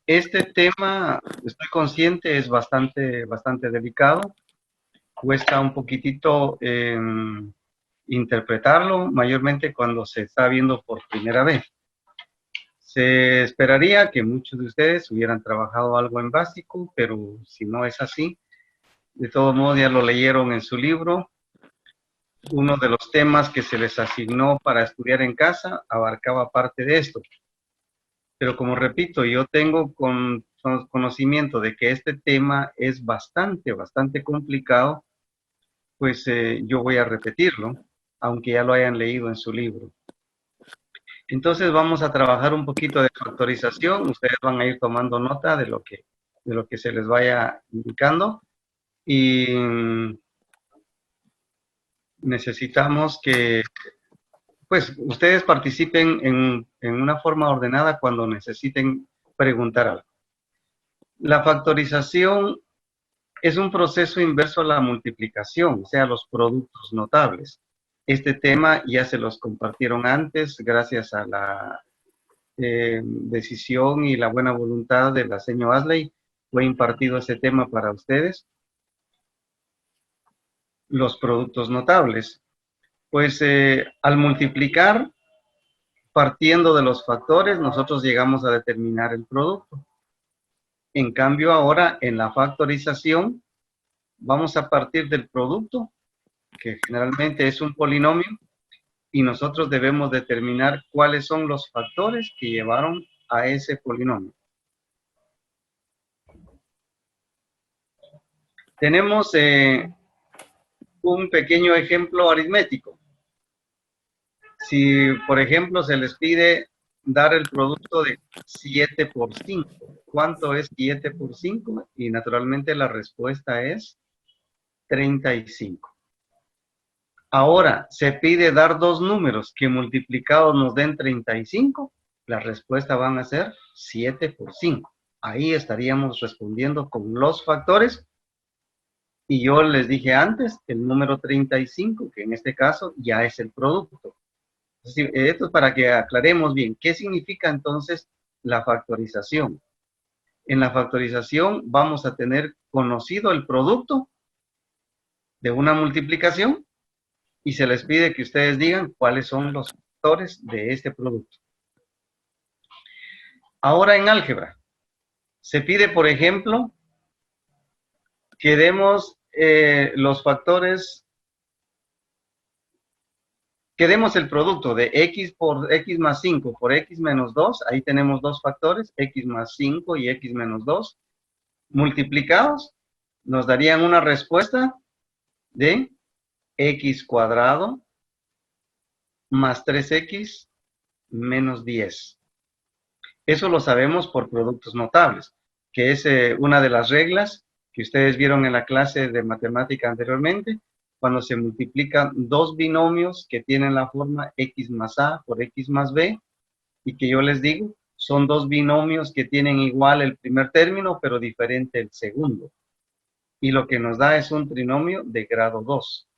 Este tema, estoy consciente, es bastante delicado. Cuesta un poquitito interpretarlo, mayormente cuando se está viendo por primera vez. Se esperaría que muchos de ustedes hubieran trabajado algo en básico, pero si no es así, de todos modos ya lo leyeron en su libro. Uno de los temas que se les asignó para estudiar en casa abarcaba parte de esto. Pero como repito, yo tengo conocimiento de que este tema es bastante complicado, pues yo voy a repetirlo, aunque ya lo hayan leído en su libro. Entonces vamos a trabajar un poquito de factorización. Ustedes van a ir tomando nota de lo que se les vaya indicando. Y necesitamos que, pues, ustedes participen en una forma ordenada cuando necesiten preguntar algo. La factorización es un proceso inverso a la multiplicación, o sea, los productos notables. Este tema ya se los compartieron antes, gracias a la decisión y la buena voluntad de la señora Asley, fue impartido ese tema para ustedes. Los productos notables. Pues al multiplicar, partiendo de los factores, nosotros llegamos a determinar el producto. En cambio, ahora en la factorización, vamos a partir del producto, que generalmente es un polinomio, y nosotros debemos determinar cuáles son los factores que llevaron a ese polinomio. Tenemos un pequeño ejemplo aritmético. Si, por ejemplo, se les pide dar el producto de 7 por 5, ¿cuánto es 7 por 5? Y naturalmente la respuesta es 35. Ahora, se pide dar dos números que multiplicados nos den 35. La respuesta van a ser 7 por 5. Ahí estaríamos respondiendo con los factores. Y yo les dije antes, el número 35, que en este caso ya es el producto. Esto es para que aclaremos bien qué significa entonces la factorización. En la factorización vamos a tener conocido el producto de una multiplicación y se les pide que ustedes digan cuáles son los factores de este producto. Ahora en álgebra, se pide, por ejemplo, que demos los factores, que demos el producto de x por x más 5 por x menos 2, ahí tenemos dos factores, x más 5 y x menos 2, multiplicados, nos darían una respuesta de x cuadrado más 3x menos 10. Eso lo sabemos por productos notables, que es una de las reglas que ustedes vieron en la clase de matemática anteriormente, cuando se multiplican dos binomios que tienen la forma x más a por x más b, y que yo les digo, son dos binomios que tienen igual el primer término, pero diferente el segundo. Y lo que nos da es un trinomio de grado 2.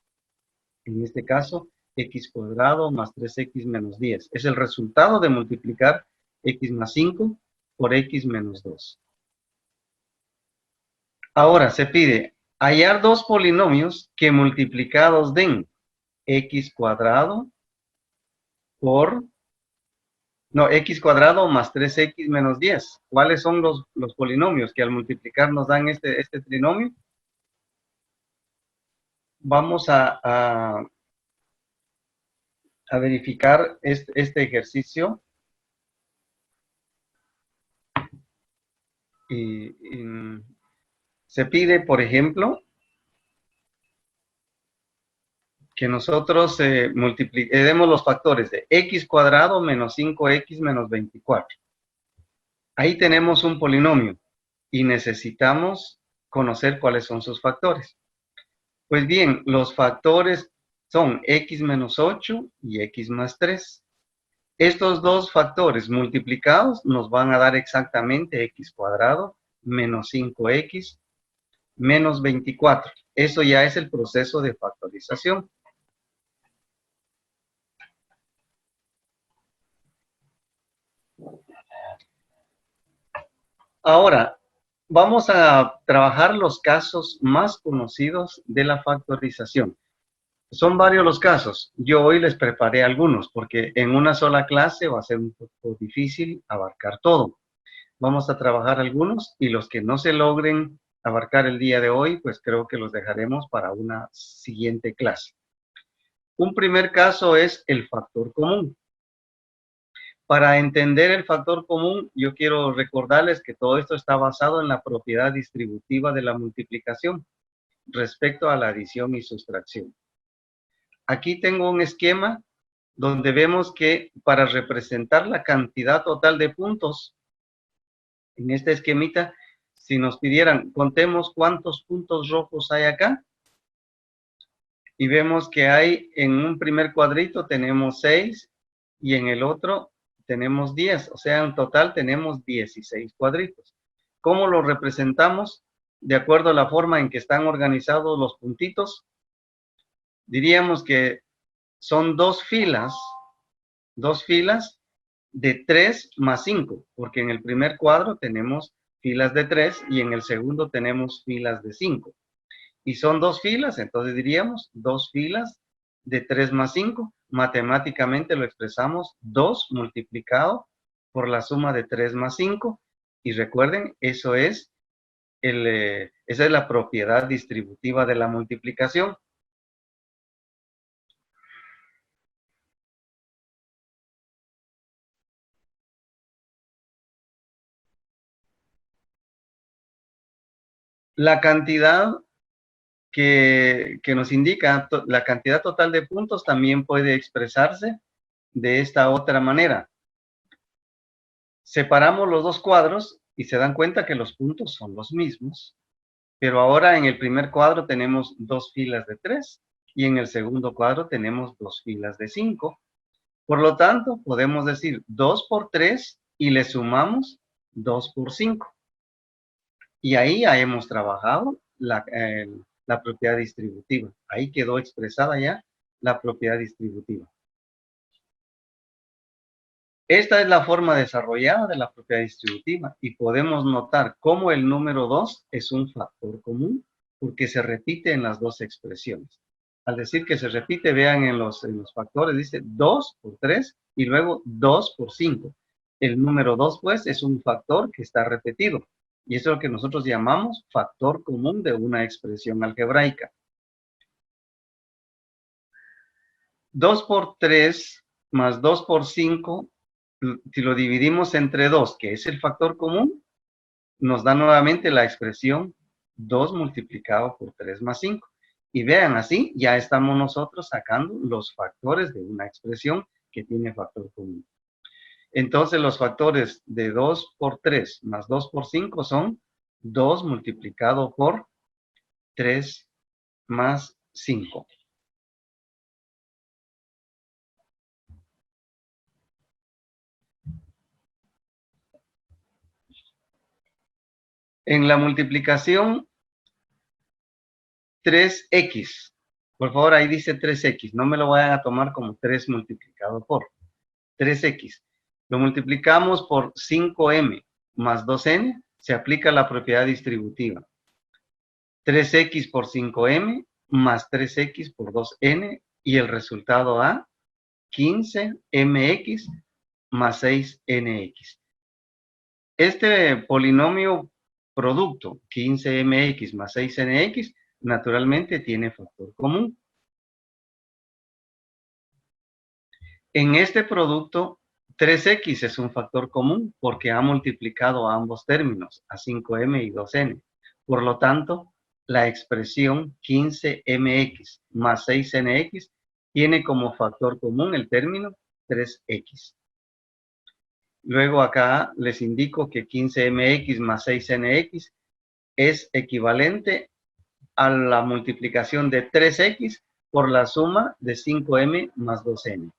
En este caso, x cuadrado más 3x menos 10. Es el resultado de multiplicar x más 5 por x menos 2. Ahora se pide hallar dos polinomios que multiplicados den x cuadrado por, no, x cuadrado más 3x menos 10. ¿Cuáles son los polinomios que al multiplicar nos dan este trinomio? Vamos a verificar este ejercicio. Y se pide, por ejemplo, que nosotros demos los factores de x cuadrado menos 5x menos 24. Ahí tenemos un polinomio y necesitamos conocer cuáles son sus factores. Pues bien, los factores son x menos 8 y x más 3. Estos dos factores multiplicados nos van a dar exactamente x cuadrado menos 5x menos 24. Eso ya es el proceso de factorización. Ahora, vamos a trabajar los casos más conocidos de la factorización. Son varios los casos. Yo hoy les preparé algunos porque en una sola clase va a ser un poco difícil abarcar todo. Vamos a trabajar algunos y los que no se logren abarcar el día de hoy, pues creo que los dejaremos para una siguiente clase. Un primer caso es el factor común. Para entender el factor común, yo quiero recordarles que todo esto está basado en la propiedad distributiva de la multiplicación respecto a la adición y sustracción. Aquí tengo un esquema donde vemos que para representar la cantidad total de puntos, en este esquemita, si nos pidieran, contemos cuántos puntos rojos hay acá, y vemos que hay en un primer cuadrito tenemos 6 y en el otro tenemos 10, o sea, en total tenemos 16 cuadritos. ¿Cómo lo representamos? De acuerdo a la forma en que están organizados los puntitos, diríamos que son dos filas de 3 más 5, porque en el primer cuadro tenemos filas de 3 y en el segundo tenemos filas de 5. Y son dos filas, entonces diríamos dos filas de 3 más 5. Matemáticamente lo expresamos 2 multiplicado por la suma de 3 más 5. Y recuerden, esa es la propiedad distributiva de la multiplicación. La cantidad que nos indica, la cantidad total de puntos también puede expresarse de esta otra manera. Separamos los dos cuadros y se dan cuenta que los puntos son los mismos, pero ahora en el primer cuadro tenemos dos filas de 3 y en el segundo cuadro tenemos dos filas de 5. Por lo tanto, podemos decir 2 por 3 y le sumamos 2 por 5. Y ahí ya hemos trabajado la propiedad distributiva. Ahí quedó expresada ya la propiedad distributiva. Esta es la forma desarrollada de la propiedad distributiva y podemos notar cómo el número 2 es un factor común porque se repite en las dos expresiones. Al decir que se repite, vean en los factores, dice 2 por 3 y luego 2 por 5. El número 2, pues, es un factor que está repetido. Y eso es lo que nosotros llamamos factor común de una expresión algebraica. 2 por 3 más 2 por 5, si lo dividimos entre 2, que es el factor común, nos da nuevamente la expresión 2 multiplicado por 3 más 5. Y vean, así ya estamos nosotros sacando los factores de una expresión que tiene factor común. Entonces los factores de 2 por 3 más 2 por 5 son 2 multiplicado por 3 más 5. En la multiplicación 3x, por favor ahí dice 3x, no me lo vayan a tomar como 3 multiplicado por 3x. Lo multiplicamos por 5m más 2n, se aplica la propiedad distributiva. 3x por 5m más 3x por 2n y el resultado da 15mx más 6nx. Este polinomio producto 15mx más 6nx naturalmente tiene factor común. En este producto 3x es un factor común porque ha multiplicado a ambos términos, a 5m y 2n. Por lo tanto, la expresión 15mx más 6nx tiene como factor común el término 3x. Luego acá les indico que 15mx más 6nx es equivalente a la multiplicación de 3x por la suma de 5m más 2n.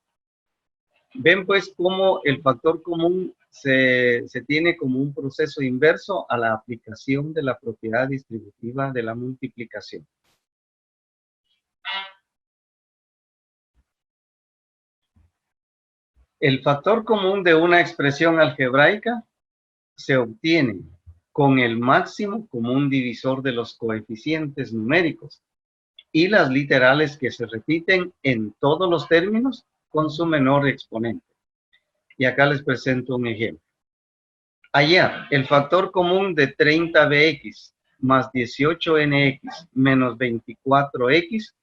Ven pues cómo el factor común se tiene como un proceso inverso a la aplicación de la propiedad distributiva de la multiplicación. El factor común de una expresión algebraica se obtiene con el máximo común divisor de los coeficientes numéricos y las literales que se repiten en todos los términos con su menor exponente. Y acá les presento un ejemplo. Hallar el factor común de 30bx más 18nx menos 24x,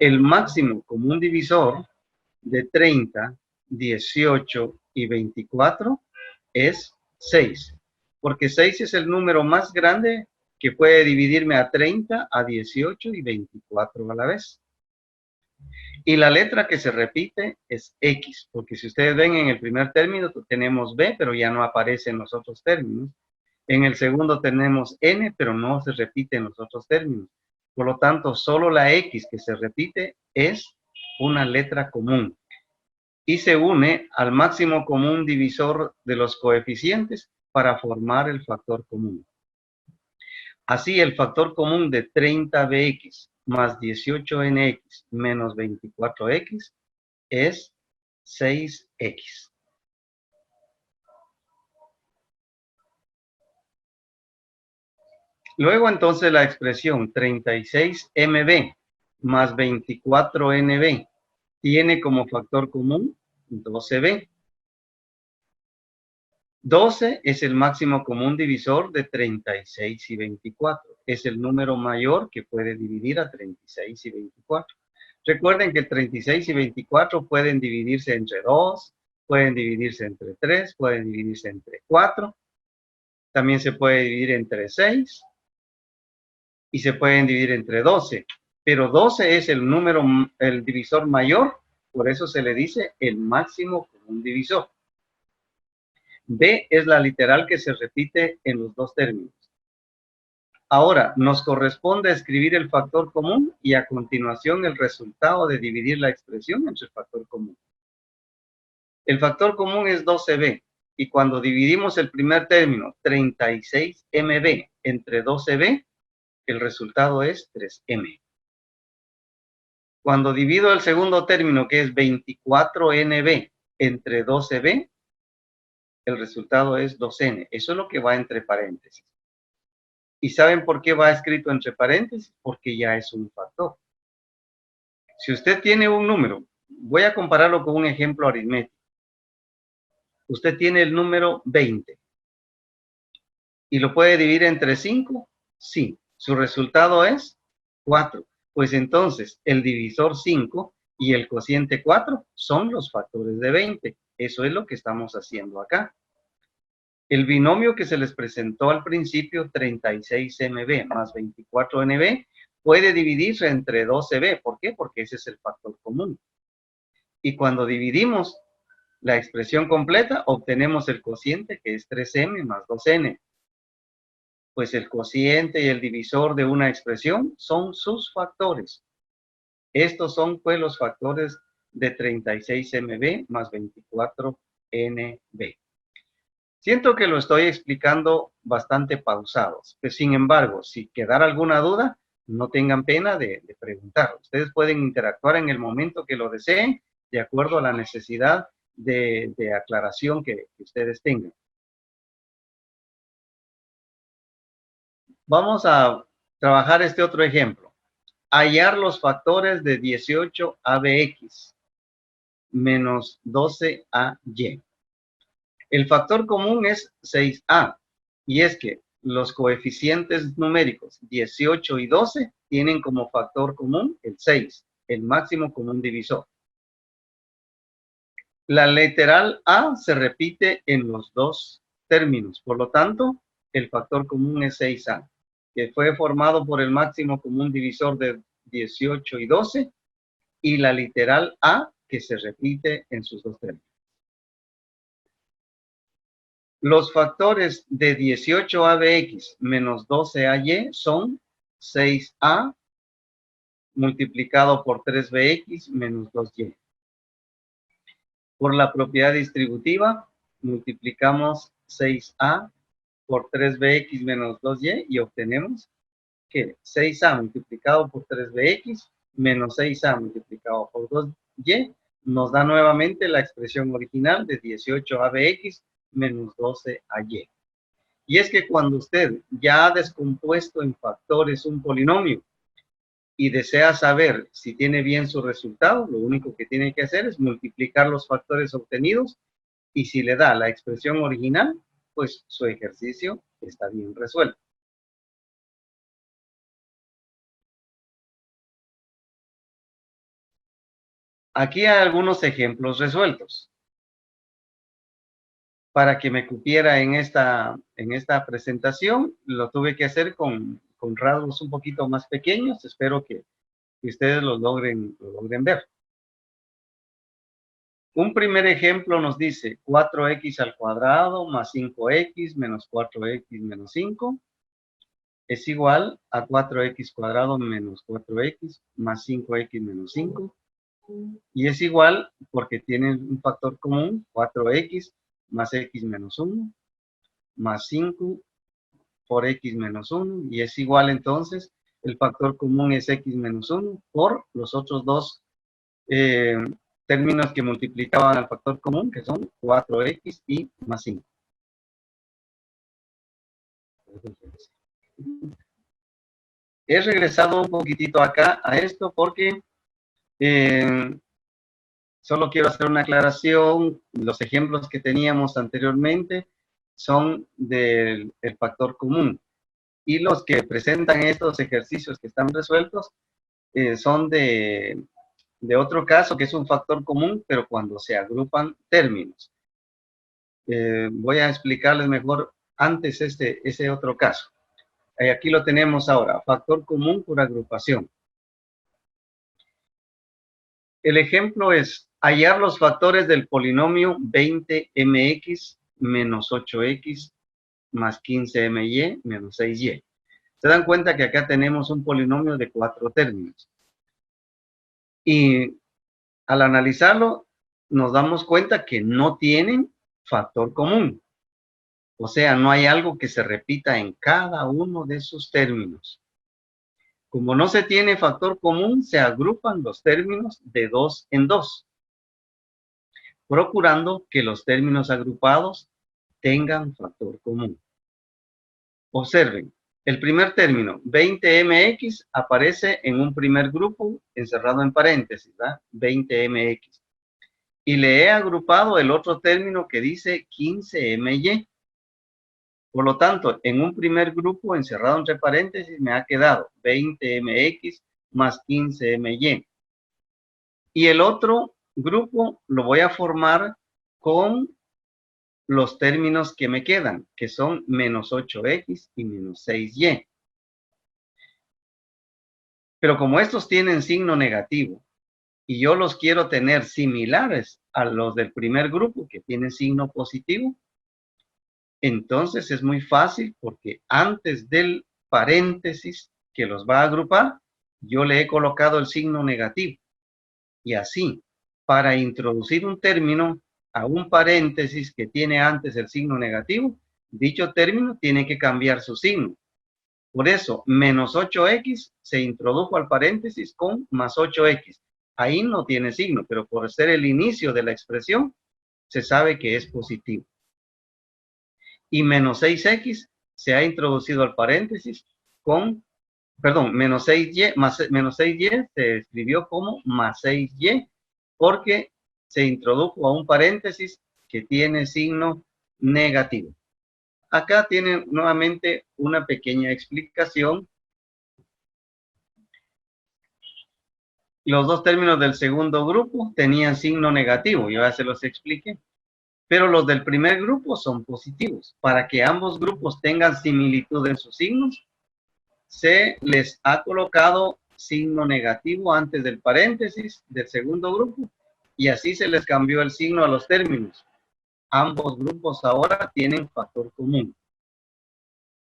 el máximo común divisor de 30, 18 y 24 es 6, porque 6 es el número más grande que puede dividirme a 30, a 18 y 24 a la vez. Y la letra que se repite es X, porque si ustedes ven en el primer término tenemos B, pero ya no aparece en los otros términos. En el segundo tenemos N, pero no se repite en los otros términos. Por lo tanto, solo la X que se repite es una letra común y se une al máximo común divisor de los coeficientes para formar el factor común. Así, el factor común de 30bx más 18nx menos 24x es 6x. Luego, entonces, la expresión 36mb más 24nb tiene como factor común 12b. 12 es el máximo común divisor de 36 y 24. Es el número mayor que puede dividir a 36 y 24. Recuerden que 36 y 24 pueden dividirse entre 2, pueden dividirse entre 3, pueden dividirse entre 4. También se puede dividir entre 6 y se pueden dividir entre 12. Pero 12 es el número, el divisor mayor, por eso se le dice el máximo común divisor. B es la literal que se repite en los dos términos. Ahora, nos corresponde escribir el factor común y a continuación el resultado de dividir la expresión entre el factor común. El factor común es 12b y cuando dividimos el primer término, 36mb, entre 12b, el resultado es 3m. Cuando divido el segundo término, que es 24nb, entre 12b, el resultado es 2n. Eso es lo que va entre paréntesis. ¿Y saben por qué va escrito entre paréntesis? Porque ya es un factor. Si usted tiene un número, voy a compararlo con un ejemplo aritmético. Usted tiene el número 20 y lo puede dividir entre 5. Sí, su resultado es 4. Pues entonces el divisor 5 y el cociente 4 son los factores de 20. Eso es lo que estamos haciendo acá. El binomio que se les presentó al principio, 36mb más 24nb, puede dividirse entre 12b. ¿Por qué? Porque ese es el factor común. Y cuando dividimos la expresión completa, obtenemos el cociente, que es 3m más 2n. Pues el cociente y el divisor de una expresión son sus factores. Estos son, pues, los factores de 36mb más 24nb. Siento que lo estoy explicando bastante pausado, pero sin embargo, si quedara alguna duda, no tengan pena de preguntar. Ustedes pueden interactuar en el momento que lo deseen, de acuerdo a la necesidad de aclaración que ustedes tengan. Vamos a trabajar este otro ejemplo. Hallar los factores de 18abx menos 12ay. El factor común es 6a, y es que los coeficientes numéricos 18 y 12 tienen como factor común el 6, el máximo común divisor. La literal a se repite en los dos términos, por lo tanto, el factor común es 6a, que fue formado por el máximo común divisor de 18 y 12, y la literal a que se repite en sus dos términos. Los factores de 18abx menos 12ay son 6a multiplicado por 3bx menos 2y. Por la propiedad distributiva, multiplicamos 6a por 3bx menos 2y y obtenemos que 6a multiplicado por 3bx menos 6a multiplicado por 2y nos da nuevamente la expresión original de 18abx menos 12ay. Y es que cuando usted ya ha descompuesto en factores un polinomio y desea saber si tiene bien su resultado, lo único que tiene que hacer es multiplicar los factores obtenidos y si le da la expresión original, pues su ejercicio está bien resuelto. Aquí hay algunos ejemplos resueltos. Para que me cupiera en esta presentación, lo tuve que hacer con rasgos un poquito más pequeños. Espero que ustedes lo logren ver. Un primer ejemplo nos dice 4x al cuadrado más 5x menos 4x menos 5 es igual a 4x cuadrado menos 4x más 5x menos 5. Y es igual porque tienen un factor común, 4x más x menos 1 más 5 por x menos 1 y es igual entonces, el factor común es x menos 1 por los otros dos términos que multiplicaban al factor común, que son 4x y más 5. He regresado un poquitito acá a esto porque solo quiero hacer una aclaración. Los ejemplos que teníamos anteriormente son del factor común. Y los que presentan estos ejercicios que están resueltos son de otro caso, que es un factor común, pero cuando se agrupan términos. Voy a explicarles mejor antes ese otro caso. Aquí lo tenemos ahora, factor común por agrupación. El ejemplo es hallar los factores del polinomio 20mx menos 8x más 15my menos 6y. Se dan cuenta que acá tenemos un polinomio de 4 términos. Y al analizarlo, nos damos cuenta que no tienen factor común. O sea, no hay algo que se repita en cada uno de sus términos. Como no se tiene factor común, se agrupan los términos de 2 en 2, procurando que los términos agrupados tengan factor común. Observen, el primer término, 20mx, aparece en un primer grupo encerrado en paréntesis, ¿verdad? 20mx. Y le he agrupado el otro término que dice 15my. Por lo tanto, en un primer grupo encerrado entre paréntesis me ha quedado 20mx más 15my. Y el otro grupo lo voy a formar con los términos que me quedan, que son menos 8x y menos 6y. Pero como estos tienen signo negativo y yo los quiero tener similares a los del primer grupo que tienen signo positivo, entonces es muy fácil porque antes del paréntesis que los va a agrupar, yo le he colocado el signo negativo. Y así, para introducir un término a un paréntesis que tiene antes el signo negativo, dicho término tiene que cambiar su signo. Por eso, menos 8x se introdujo al paréntesis con más 8x. Ahí no tiene signo, pero por ser el inicio de la expresión, se sabe que es positivo. Y menos 6x se ha introducido al paréntesis con, perdón, menos 6y, menos 6y se escribió como más 6y, porque se introdujo a un paréntesis que tiene signo negativo. Acá tienen nuevamente una pequeña explicación. Los dos términos del segundo grupo tenían signo negativo, yo ya se los expliqué. Pero los del primer grupo son positivos. Para que ambos grupos tengan similitud en sus signos, se les ha colocado signo negativo antes del paréntesis del segundo grupo y así se les cambió el signo a los términos. Ambos grupos ahora tienen factor común.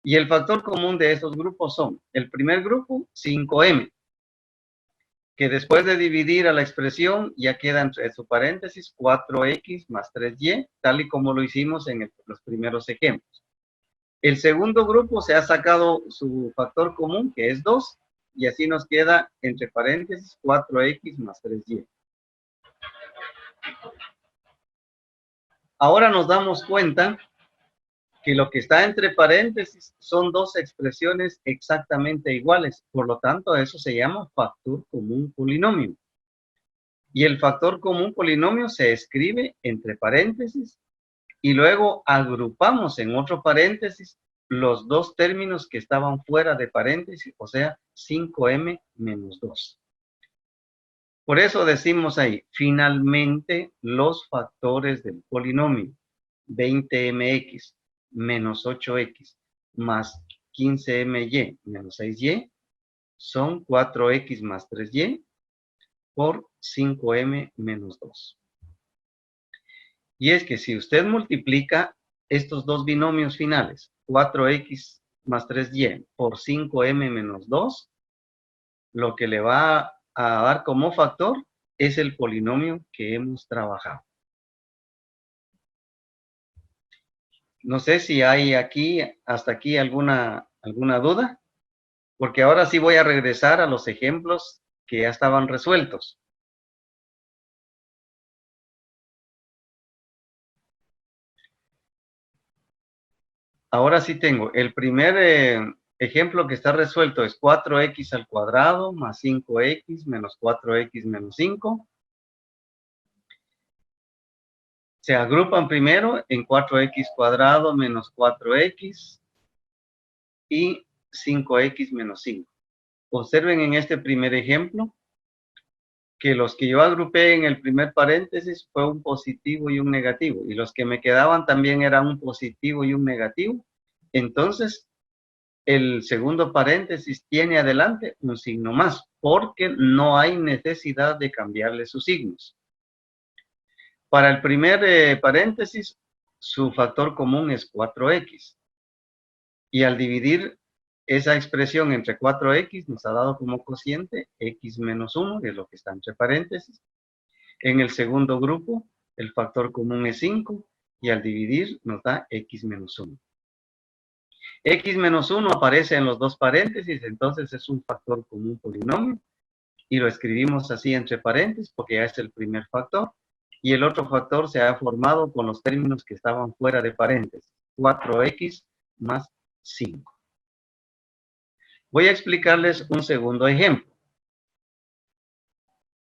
Y el factor común de estos grupos son, el primer grupo, 5m, que después de dividir a la expresión ya queda entre su paréntesis 4x más 3y, tal y como lo hicimos en los primeros ejemplos. El segundo grupo se ha sacado su factor común, que es 2, y así nos queda entre paréntesis 4x más 3y. Ahora nos damos cuenta que lo que está entre paréntesis son dos expresiones exactamente iguales. Por lo tanto, eso se llama factor común polinomio. Y el factor común polinomio se escribe entre paréntesis y luego agrupamos en otro paréntesis los dos términos que estaban fuera de paréntesis, o sea, 5m menos 2. Por eso decimos ahí, finalmente los factores del polinomio 20mx menos 8x más 15my menos 6y son 4x más 3y por 5m menos 2. Y es que si usted multiplica estos dos binomios finales, 4x más 3y por 5m menos 2, lo que le va a dar como factor es el polinomio que hemos trabajado. No sé si hay aquí, hasta aquí alguna duda, porque ahora sí voy a regresar a los ejemplos que ya estaban resueltos. Ahora sí tengo, el primer ejemplo que está resuelto es 4x al cuadrado más 5x menos 4x menos 5. Se agrupan primero en 4x cuadrado menos 4x y 5x menos 5. Observen en este primer ejemplo que los que yo agrupé en el primer paréntesis fue un positivo y un negativo, y los que me quedaban también eran un positivo y un negativo. Entonces, el segundo paréntesis tiene adelante un signo más, porque no hay necesidad de cambiarle sus signos. Para el primer paréntesis, su factor común es 4x. Y al dividir esa expresión entre 4x, nos ha dado como cociente x menos 1, que es lo que está entre paréntesis. En el segundo grupo, el factor común es 5, y al dividir nos da x menos 1. X menos 1 aparece en los dos paréntesis, entonces es un factor común polinomio, y lo escribimos así entre paréntesis porque ya es el primer factor, y el otro factor se ha formado con los términos que estaban fuera de paréntesis, 4x más 5. Voy a explicarles un segundo ejemplo.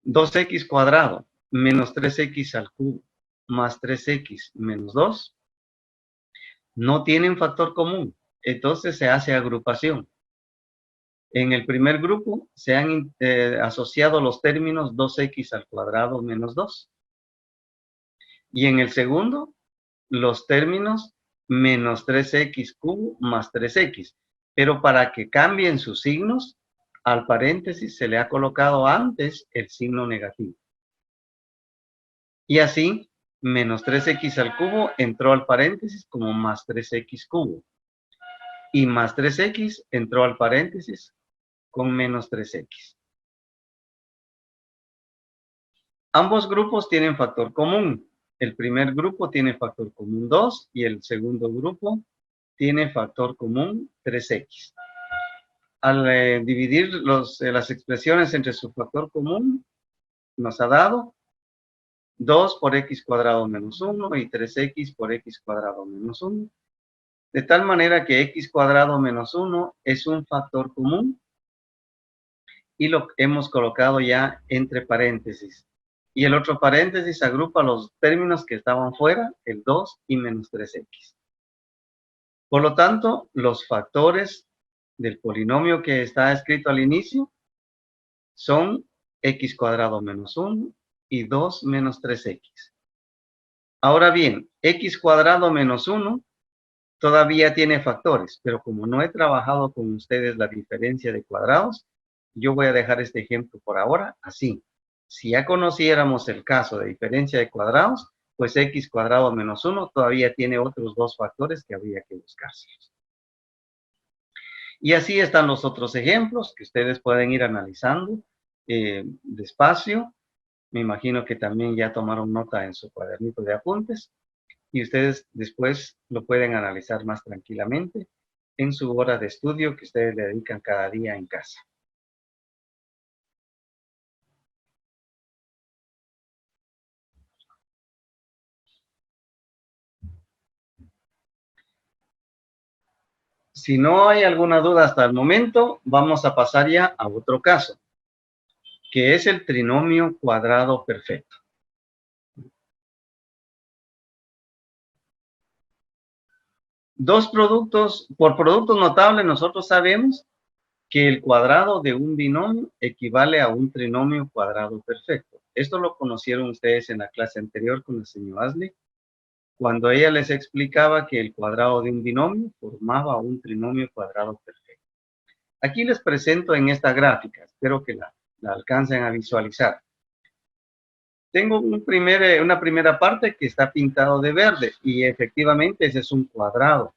2x cuadrado menos 3x al cubo más 3x menos 2 no tienen factor común, entonces se hace agrupación. En el primer grupo se han asociado los términos 2x al cuadrado menos 2. Y en el segundo, los términos menos 3x cubo más 3x. Pero para que cambien sus signos, al paréntesis se le ha colocado antes el signo negativo. Y así, menos 3x al cubo entró al paréntesis como más 3x cubo. Y más 3x entró al paréntesis con menos 3x. Ambos grupos tienen factor común. El primer grupo tiene factor común 2 y el segundo grupo tiene factor común 3x. Al dividir las expresiones entre su factor común, nos ha dado 2 por x cuadrado menos 1 y 3x por x cuadrado menos 1. De tal manera que x cuadrado menos 1 es un factor común y lo hemos colocado ya entre paréntesis. Y el otro paréntesis agrupa los términos que estaban fuera, el 2 y menos 3x. Por lo tanto, los factores del polinomio que está escrito al inicio son x cuadrado menos 1 y 2 menos 3x. Ahora bien, x cuadrado menos 1 todavía tiene factores, pero como no he trabajado con ustedes la diferencia de cuadrados, yo voy a dejar este ejemplo por ahora así. Si ya conociéramos el caso de diferencia de cuadrados, pues x cuadrado menos 1 todavía tiene otros dos factores que habría que buscárselos. Y así están los otros ejemplos que ustedes pueden ir analizando despacio. Me imagino que también ya tomaron nota en su cuadernito de apuntes y ustedes después lo pueden analizar más tranquilamente en su hora de estudio que ustedes le dedican cada día en casa. Si no hay alguna duda hasta el momento, vamos a pasar ya a otro caso, que es el trinomio cuadrado perfecto. Por productos notables nosotros sabemos que el cuadrado de un binomio equivale a un trinomio cuadrado perfecto. Esto lo conocieron ustedes en la clase anterior con el señor Ashley, cuando ella les explicaba que el cuadrado de un binomio formaba un trinomio cuadrado perfecto. Aquí les presento en esta gráfica, espero que la alcancen a visualizar. Tengo una primera parte que está pintado de verde y efectivamente ese es un cuadrado.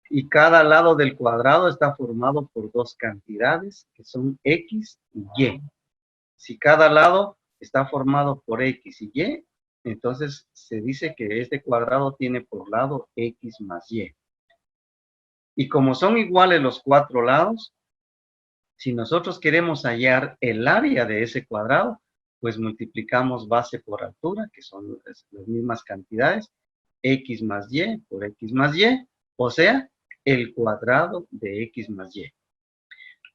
Y cada lado del cuadrado está formado por dos cantidades que son X y Y. Si cada lado está formado por X y Y, entonces se dice que este cuadrado tiene por lado X más Y. Y como son iguales los cuatro lados, si nosotros queremos hallar el área de ese cuadrado, pues multiplicamos base por altura, que son las mismas cantidades, X más Y por X más Y, o sea, el cuadrado de X más Y.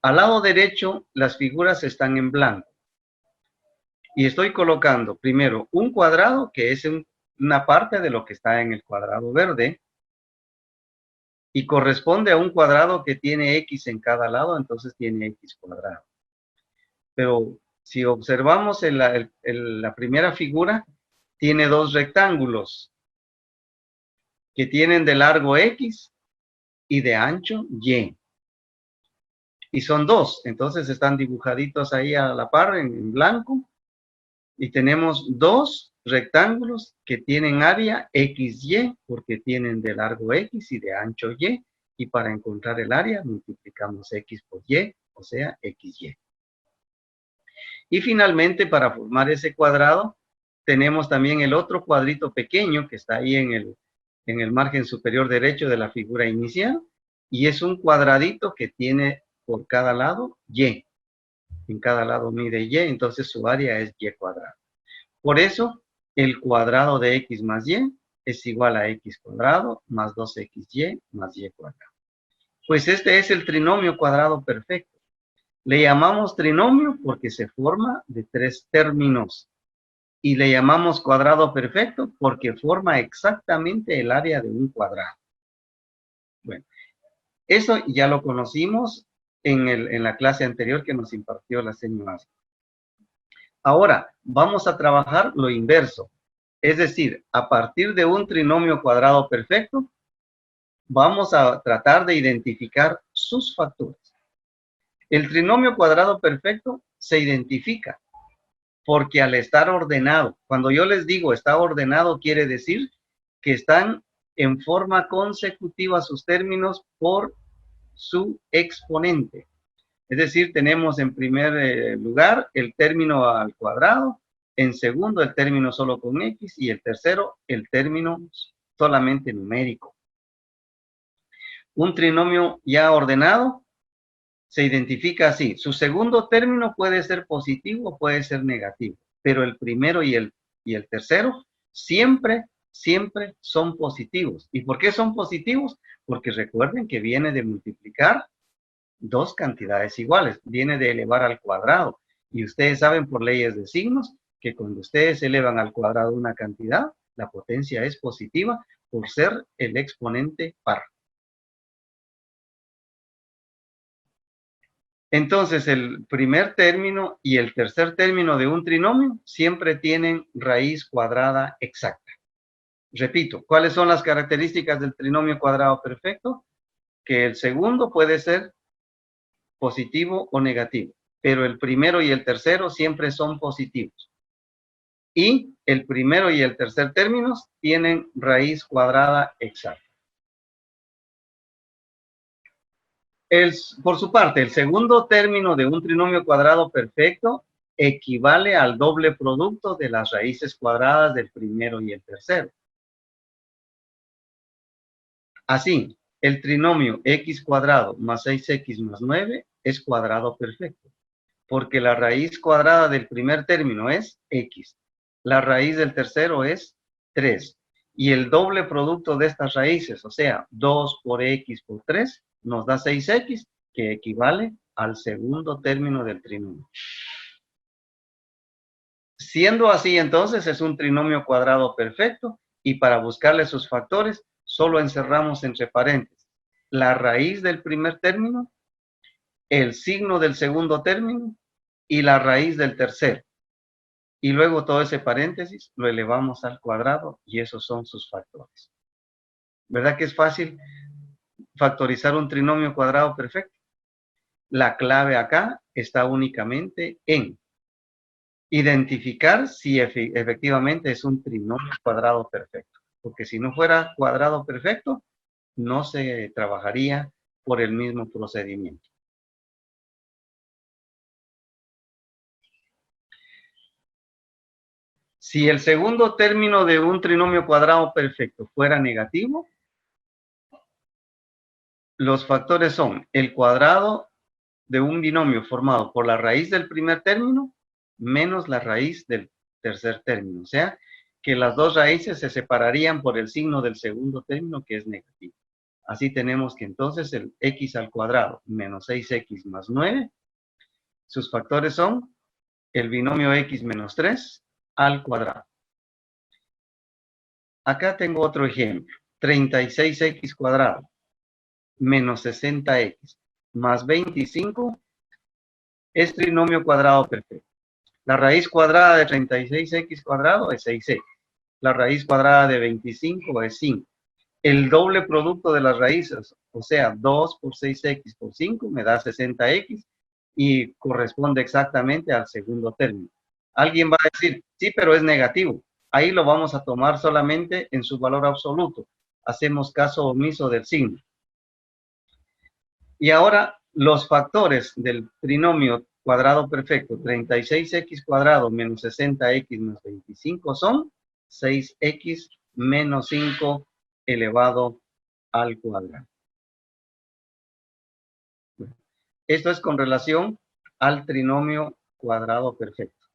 Al lado derecho, las figuras están en blanco. Y estoy colocando primero un cuadrado, que es una parte de lo que está en el cuadrado verde, y corresponde a un cuadrado que tiene X en cada lado, entonces tiene X cuadrado. Pero si observamos en la primera figura, tiene dos rectángulos que tienen de largo X y de ancho Y. Y son dos, entonces están dibujaditos ahí a la par en blanco. Y tenemos dos rectángulos que tienen área XY porque tienen de largo X y de ancho Y. Y para encontrar el área multiplicamos X por Y, o sea, XY. Y finalmente, para formar ese cuadrado, tenemos también el otro cuadrito pequeño que está ahí en el margen superior derecho de la figura inicial. Y es un cuadradito que tiene por cada lado Y. En cada lado mide Y, entonces su área es Y cuadrado. Por eso, el cuadrado de X más Y es igual a X cuadrado más 2XY más Y cuadrado. Pues este es el trinomio cuadrado perfecto. Le llamamos trinomio porque se forma de tres términos. Y le llamamos cuadrado perfecto porque forma exactamente el área de un cuadrado. Bueno, eso ya lo conocimos en la clase anterior que nos impartió la señora. Ahora, vamos a trabajar lo inverso. Es decir, a partir de un trinomio cuadrado perfecto, vamos a tratar de identificar sus factores. El trinomio cuadrado perfecto se identifica porque al estar ordenado, cuando yo les digo está ordenado, quiere decir que están en forma consecutiva sus términos por su exponente. Es decir, tenemos en primer lugar el término al cuadrado, en segundo el término solo con X y el tercero el término solamente numérico. Un trinomio ya ordenado se identifica así. Su segundo término puede ser positivo o puede ser negativo, pero el primero y el tercero siempre son positivos. ¿Y por qué son positivos? Porque recuerden que viene de multiplicar dos cantidades iguales, viene de elevar al cuadrado. Y ustedes saben por leyes de signos que cuando ustedes elevan al cuadrado una cantidad, la potencia es positiva por ser el exponente par. Entonces, el primer término y el tercer término de un trinomio siempre tienen raíz cuadrada exacta. Repito, ¿cuáles son las características del trinomio cuadrado perfecto? Que el segundo puede ser positivo o negativo, pero el primero y el tercero siempre son positivos. Y el primero y el tercer términos tienen raíz cuadrada exacta. Por su parte, el segundo término de un trinomio cuadrado perfecto equivale al doble producto de las raíces cuadradas del primero y el tercero. Así, el trinomio x cuadrado más 6x más 9 es cuadrado perfecto, porque la raíz cuadrada del primer término es x, la raíz del tercero es 3, y el doble producto de estas raíces, o sea, 2 por x por 3, nos da 6x, que equivale al segundo término del trinomio. Siendo así, entonces, es un trinomio cuadrado perfecto, y para buscarle sus factores, solo encerramos entre paréntesis la raíz del primer término, el signo del segundo término y la raíz del tercero. Y luego todo ese paréntesis lo elevamos al cuadrado y esos son sus factores. ¿Verdad que es fácil factorizar un trinomio cuadrado perfecto? La clave acá está únicamente en identificar si efectivamente es un trinomio cuadrado perfecto. Porque si no fuera cuadrado perfecto, no se trabajaría por el mismo procedimiento. Si el segundo término de un trinomio cuadrado perfecto fuera negativo, los factores son el cuadrado de un binomio formado por la raíz del primer término menos la raíz del tercer término. O sea, que las dos raíces se separarían por el signo del segundo término, que es negativo. Así tenemos que entonces el x al cuadrado menos 6x más 9, sus factores son el binomio x menos 3 al cuadrado. Acá tengo otro ejemplo. 36x cuadrado menos 60x más 25 es trinomio cuadrado perfecto. La raíz cuadrada de 36x cuadrado es 6x. La raíz cuadrada de 25 es 5. El doble producto de las raíces, o sea, 2 por 6x por 5 me da 60x y corresponde exactamente al segundo término. Alguien va a decir, sí, pero es negativo. Ahí lo vamos a tomar solamente en su valor absoluto. Hacemos caso omiso del signo. Y ahora los factores del trinomio cuadrado perfecto, 36x cuadrado menos 60x más 25 son 6x menos 5 elevado al cuadrado. Esto es con relación al trinomio cuadrado perfecto.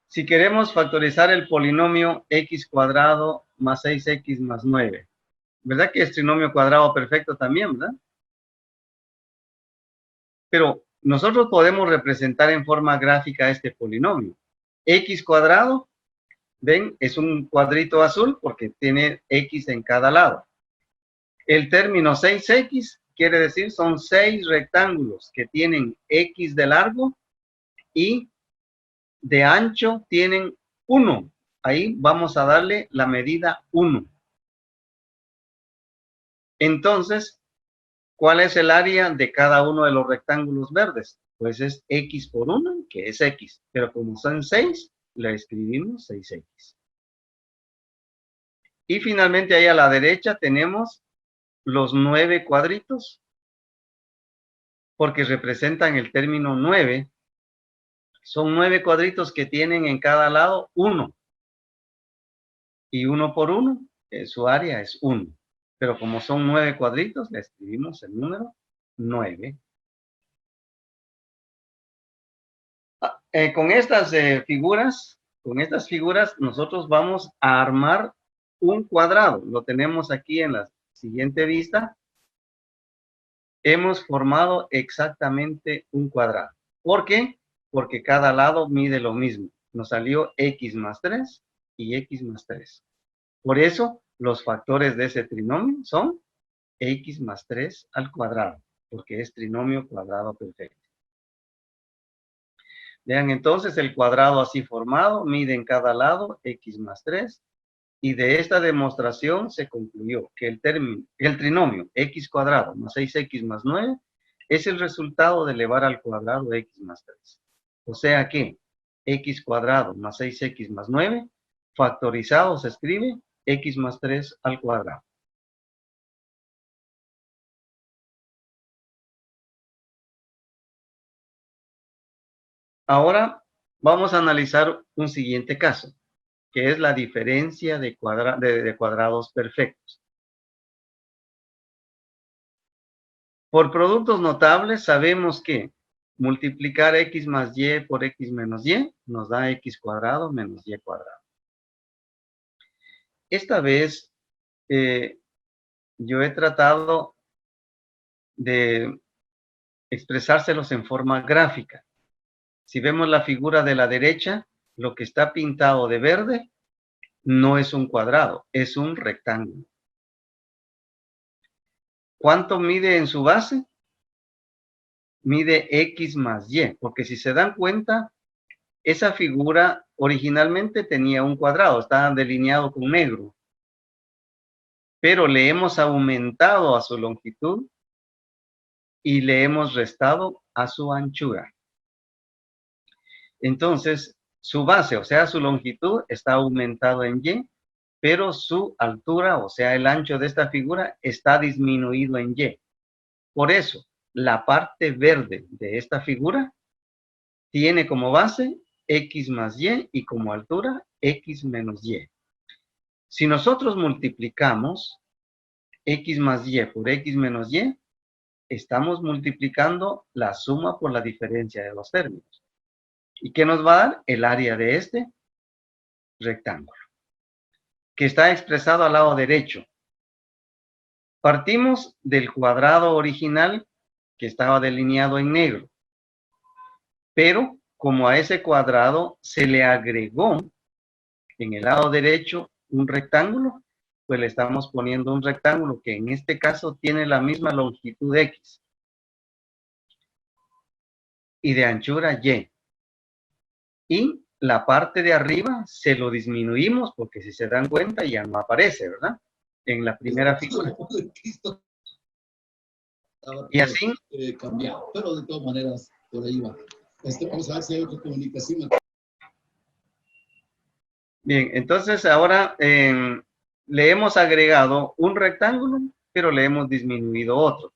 Si queremos factorizar el polinomio x cuadrado más 6x más 9, ¿verdad que es trinomio cuadrado perfecto también, verdad? Pero nosotros podemos representar en forma gráfica este polinomio. X cuadrado, ven, es un cuadrito azul porque tiene X en cada lado. El término 6X quiere decir son 6 rectángulos que tienen X de largo y de ancho tienen 1. Ahí vamos a darle la medida 1. Entonces, ¿cuál es el área de cada uno de los rectángulos verdes? Pues es X por 1, que es X. Pero como son 6, le escribimos 6X. Y finalmente ahí a la derecha tenemos los 9 cuadritos, porque representan el término 9. Son 9 cuadritos que tienen en cada lado 1. Y 1 por 1, su área es 1. Pero como son 9 cuadritos, le escribimos el número 9. Con estas figuras, nosotros vamos a armar un cuadrado. Lo tenemos aquí en la siguiente vista. Hemos formado exactamente un cuadrado. ¿Por qué? Porque cada lado mide lo mismo. Nos salió x más 3 y x más 3. Por eso, los factores de ese trinomio son x más 3 al cuadrado, porque es trinomio cuadrado perfecto. Vean entonces el cuadrado así formado, mide en cada lado x más 3, y de esta demostración se concluyó que el trinomio x cuadrado más 6x más 9 es el resultado de elevar al cuadrado x más 3. O sea que x cuadrado más 6x más 9 factorizado se escribe x más 3 al cuadrado. Ahora vamos a analizar un siguiente caso, que es la diferencia de cuadrados perfectos. Por productos notables sabemos que multiplicar x más y por x menos y nos da x cuadrado menos y cuadrado. Esta vez yo he tratado de expresárselos en forma gráfica. Si vemos la figura de la derecha, lo que está pintado de verde no es un cuadrado, es un rectángulo. ¿Cuánto mide en su base? Mide X más Y, porque si se dan cuenta, esa figura originalmente tenía un cuadrado, estaba delineado con negro, pero le hemos aumentado a su longitud y le hemos restado a su anchura. Entonces, su base, o sea, su longitud está aumentado en Y, pero su altura, o sea, el ancho de esta figura, está disminuido en Y. Por eso, la parte verde de esta figura tiene como base X más Y y como altura X menos Y. Si nosotros multiplicamos X más Y por X menos Y, estamos multiplicando la suma por la diferencia de los términos. ¿Y qué nos va a dar? El área de este rectángulo, que está expresado al lado derecho. Partimos del cuadrado original que estaba delineado en negro, pero como a ese cuadrado se le agregó en el lado derecho un rectángulo, pues le estamos poniendo un rectángulo que en este caso tiene la misma longitud X y de anchura Y. Y la parte de arriba se lo disminuimos porque si se dan cuenta ya no aparece, ¿verdad? En la primera figura. Y así. Cambiado, pero de todas maneras, por ahí va. Vamos a ver si hay otra comunicación. Bien, entonces ahora le hemos agregado un rectángulo, pero le hemos disminuido otro.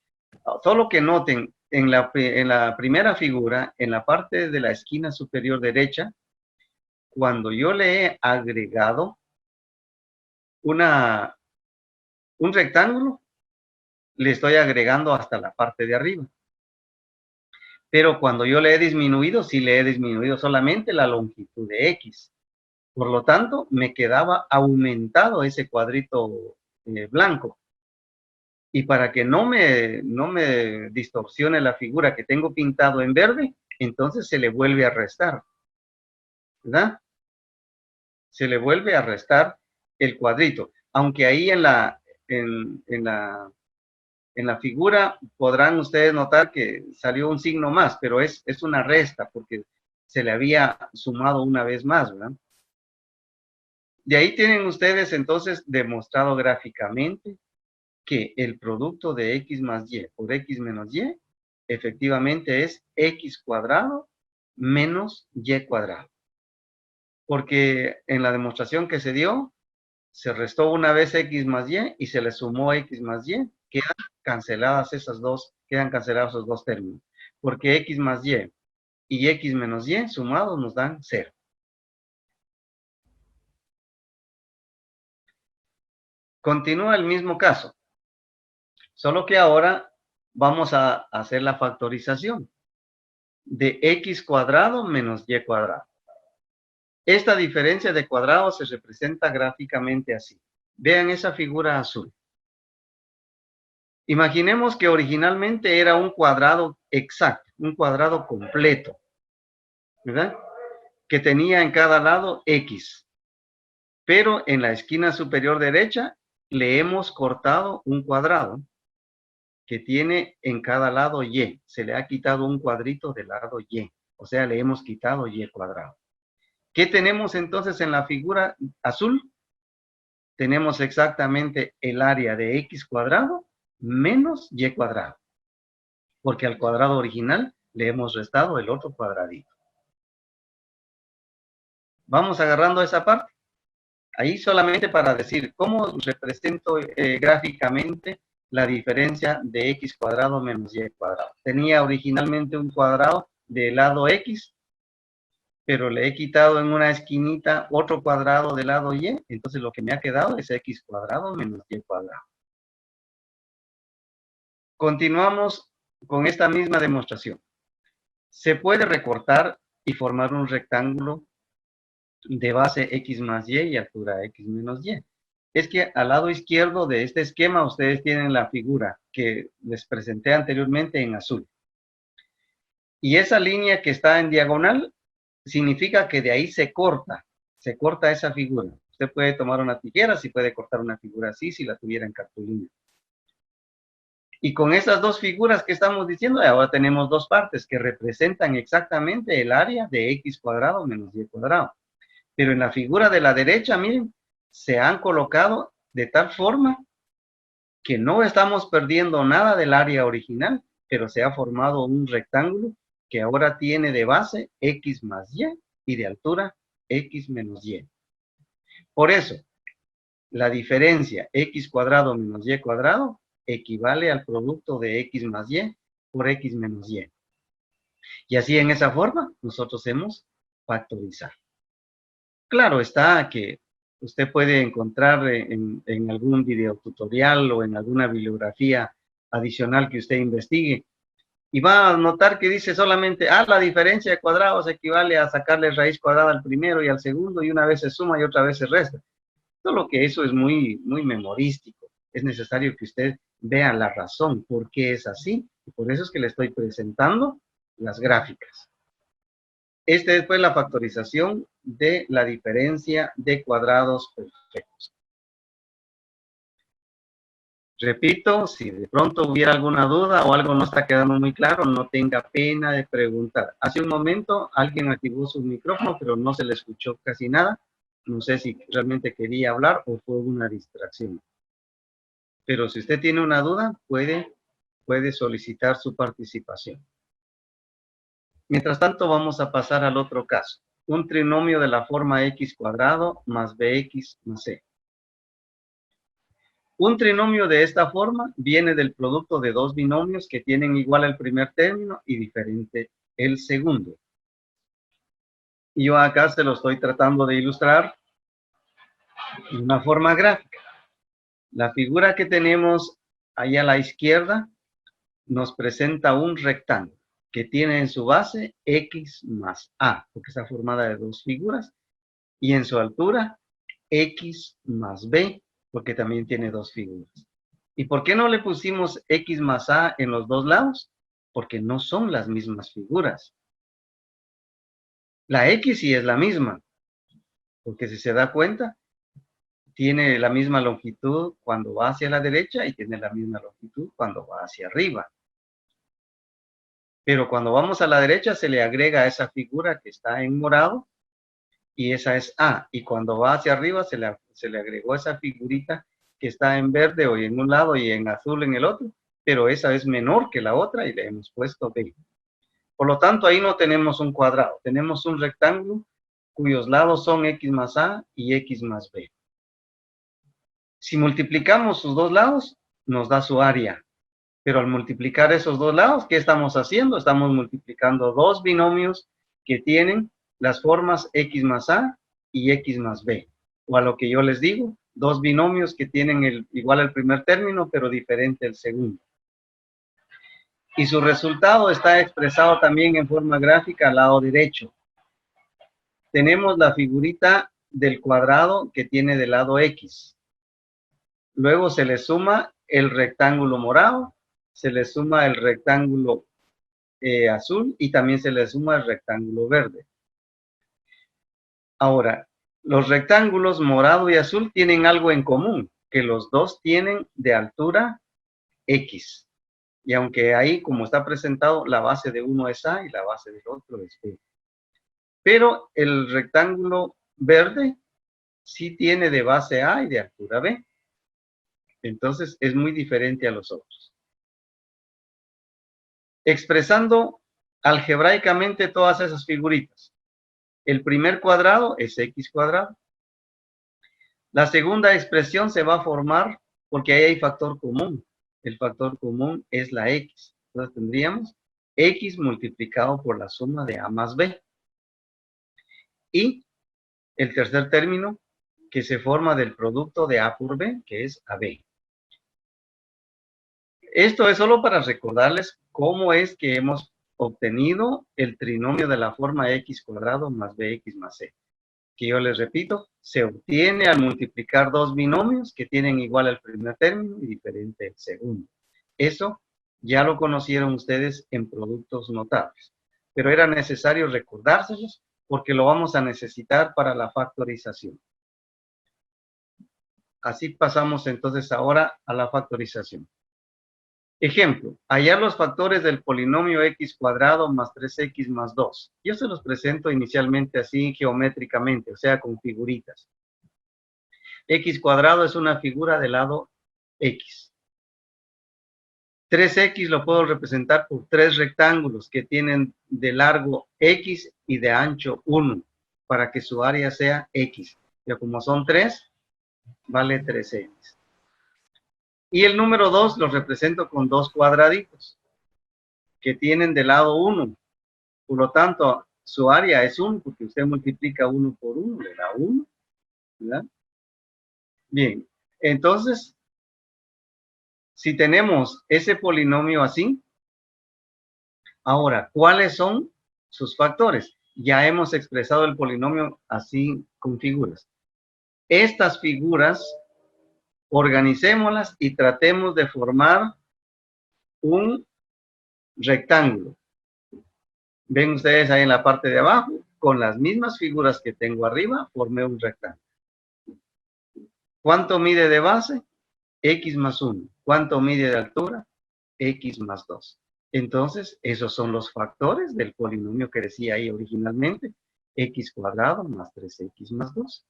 Solo que noten, en la primera figura, en la parte de la esquina superior derecha, cuando yo le he agregado un rectángulo, le estoy agregando hasta la parte de arriba. Pero cuando yo le he disminuido, sí le he disminuido solamente la longitud de X. Por lo tanto, me quedaba aumentado ese cuadrito blanco. Y para que no me distorsione la figura que tengo pintado en verde, entonces se le vuelve a restar, ¿verdad? Se le vuelve a restar el cuadrito. Aunque ahí en la figura podrán ustedes notar que salió un signo más, pero es una resta porque se le había sumado una vez más, ¿verdad? De ahí tienen ustedes entonces demostrado gráficamente que el producto de X más Y por X menos Y efectivamente es X cuadrado menos Y cuadrado. Porque en la demostración que se dio, se restó una vez X más Y y se le sumó X más Y, quedan cancelados esos dos términos. Porque X más y X menos Y sumados nos dan 0. Continúa el mismo caso, solo que ahora vamos a hacer la factorización de X cuadrado menos Y cuadrado. Esta diferencia de cuadrados se representa gráficamente así. Vean esa figura azul. Imaginemos que originalmente era un cuadrado exacto, un cuadrado completo, ¿verdad? Que tenía en cada lado X. Pero en la esquina superior derecha le hemos cortado un cuadrado que tiene en cada lado Y. Se le ha quitado un cuadrito del lado Y. O sea, le hemos quitado Y cuadrado. ¿Qué tenemos entonces en la figura azul? Tenemos exactamente el área de X cuadrado menos Y cuadrado. Porque al cuadrado original le hemos restado el otro cuadradito. Vamos agarrando esa parte. Ahí solamente para decir cómo represento gráficamente la diferencia de X cuadrado menos Y cuadrado. Tenía originalmente un cuadrado del lado X, pero le he quitado en una esquinita otro cuadrado del lado Y, entonces lo que me ha quedado es X cuadrado menos Y cuadrado. Continuamos con esta misma demostración. Se puede recortar y formar un rectángulo de base X más Y y altura X menos Y. es que al lado izquierdo de este esquema ustedes tienen la figura que les presenté anteriormente en azul. Y esa línea que está en diagonal significa que de ahí se corta esa figura. Usted puede tomar una tijera, si puede cortar una figura así, si la tuviera en cartulina. Y con esas dos figuras que estamos diciendo, ahora tenemos dos partes que representan exactamente el área de x cuadrado menos y cuadrado. Pero en la figura de la derecha, miren, se han colocado de tal forma que no estamos perdiendo nada del área original, pero se ha formado un rectángulo que ahora tiene de base x más y de altura x menos y. Por eso, la diferencia x cuadrado menos y cuadrado equivale al producto de x más y por x menos y. Y así en esa forma nosotros hemos factorizado. Claro está que usted puede encontrar en algún video tutorial o en alguna bibliografía adicional que usted investigue y va a notar que dice solamente, la diferencia de cuadrados equivale a sacarle raíz cuadrada al primero y al segundo y una vez se suma y otra vez se resta. Solo que eso es muy memorístico. Es necesario que usted vea la razón por qué es así y por eso es que le estoy presentando las gráficas. Esta es pues la factorización de la diferencia de cuadrados perfectos. Repito, si de pronto hubiera alguna duda o algo no está quedando muy claro, no tenga pena de preguntar. Hace un momento alguien activó su micrófono, pero no se le escuchó casi nada. No sé si realmente quería hablar o fue una distracción. Pero si usted tiene una duda, puede solicitar su participación. Mientras tanto, vamos a pasar al otro caso. Un trinomio de la forma x cuadrado más bx más c. Un trinomio de esta forma viene del producto de dos binomios que tienen igual el primer término y diferente el segundo. Y yo acá se lo estoy tratando de ilustrar de una forma gráfica. La figura que tenemos ahí a la izquierda nos presenta un rectángulo que tiene en su base x más a, porque está formada de dos figuras, y en su altura x más b, porque también tiene dos figuras. ¿Y por qué no le pusimos x más a en los dos lados? Porque no son las mismas figuras. La x sí es la misma, porque si se da cuenta, tiene la misma longitud cuando va hacia la derecha y tiene la misma longitud cuando va hacia arriba. Pero cuando vamos a la derecha se le agrega esa figura que está en morado y esa es A. Y cuando va hacia arriba se le agregó esa figurita que está en verde o en un lado y en azul en el otro, pero esa es menor que la otra y le hemos puesto B. Por lo tanto, ahí no tenemos un cuadrado, tenemos un rectángulo cuyos lados son x más A y x más B. Si multiplicamos sus dos lados, nos da su área. Pero al multiplicar esos dos lados, ¿qué estamos haciendo? Estamos multiplicando dos binomios que tienen las formas x más a y x más b. O a lo que yo les digo, dos binomios que tienen igual el primer término, pero diferente el segundo. Y su resultado está expresado también en forma gráfica al lado derecho. Tenemos la figurita del cuadrado que tiene del lado x. Luego se le suma el rectángulo morado, se le suma el rectángulo azul y también se le suma el rectángulo verde. Ahora, los rectángulos morado y azul tienen algo en común, que los dos tienen de altura x. Y aunque ahí, como está presentado, la base de uno es A y la base del otro es B. Pero el rectángulo verde sí tiene de base A y de altura B. Entonces, es muy diferente a los otros. Expresando algebraicamente todas esas figuritas. El primer cuadrado es x cuadrado. La segunda expresión se va a formar porque ahí hay factor común. El factor común es la x. Entonces tendríamos x multiplicado por la suma de a más b. Y el tercer término que se forma del producto de a por b, que es ab. Esto es solo para recordarles cómo es que hemos obtenido el trinomio de la forma x cuadrado más bx más c, que yo les repito, se obtiene al multiplicar dos binomios que tienen igual el primer término y diferente el segundo. Eso ya lo conocieron ustedes en productos notables, pero era necesario recordárselos porque lo vamos a necesitar para la factorización. Así pasamos entonces ahora a la factorización. Ejemplo, hallar los factores del polinomio x cuadrado más 3x más 2. Yo se los presento inicialmente así geométricamente, o sea, con figuritas. X cuadrado es una figura de lado X. 3X lo puedo representar por tres rectángulos que tienen de largo X y de ancho 1, para que su área sea X. Ya como son 3, vale 3X. Y el número 2 lo represento con dos cuadraditos que tienen de lado 1. Por lo tanto, su área es 1 porque usted multiplica 1 por 1, le da 1. ¿Verdad? Bien, entonces, si tenemos ese polinomio así, ahora, ¿cuáles son sus factores? Ya hemos expresado el polinomio así con figuras. Estas figuras, organicémoslas y tratemos de formar un rectángulo. Ven ustedes ahí en la parte de abajo, con las mismas figuras que tengo arriba, formé un rectángulo. ¿Cuánto mide de base? X más 1. ¿Cuánto mide de altura? X más 2. Entonces, esos son los factores del polinomio que decía ahí originalmente, x cuadrado más 3x más 2.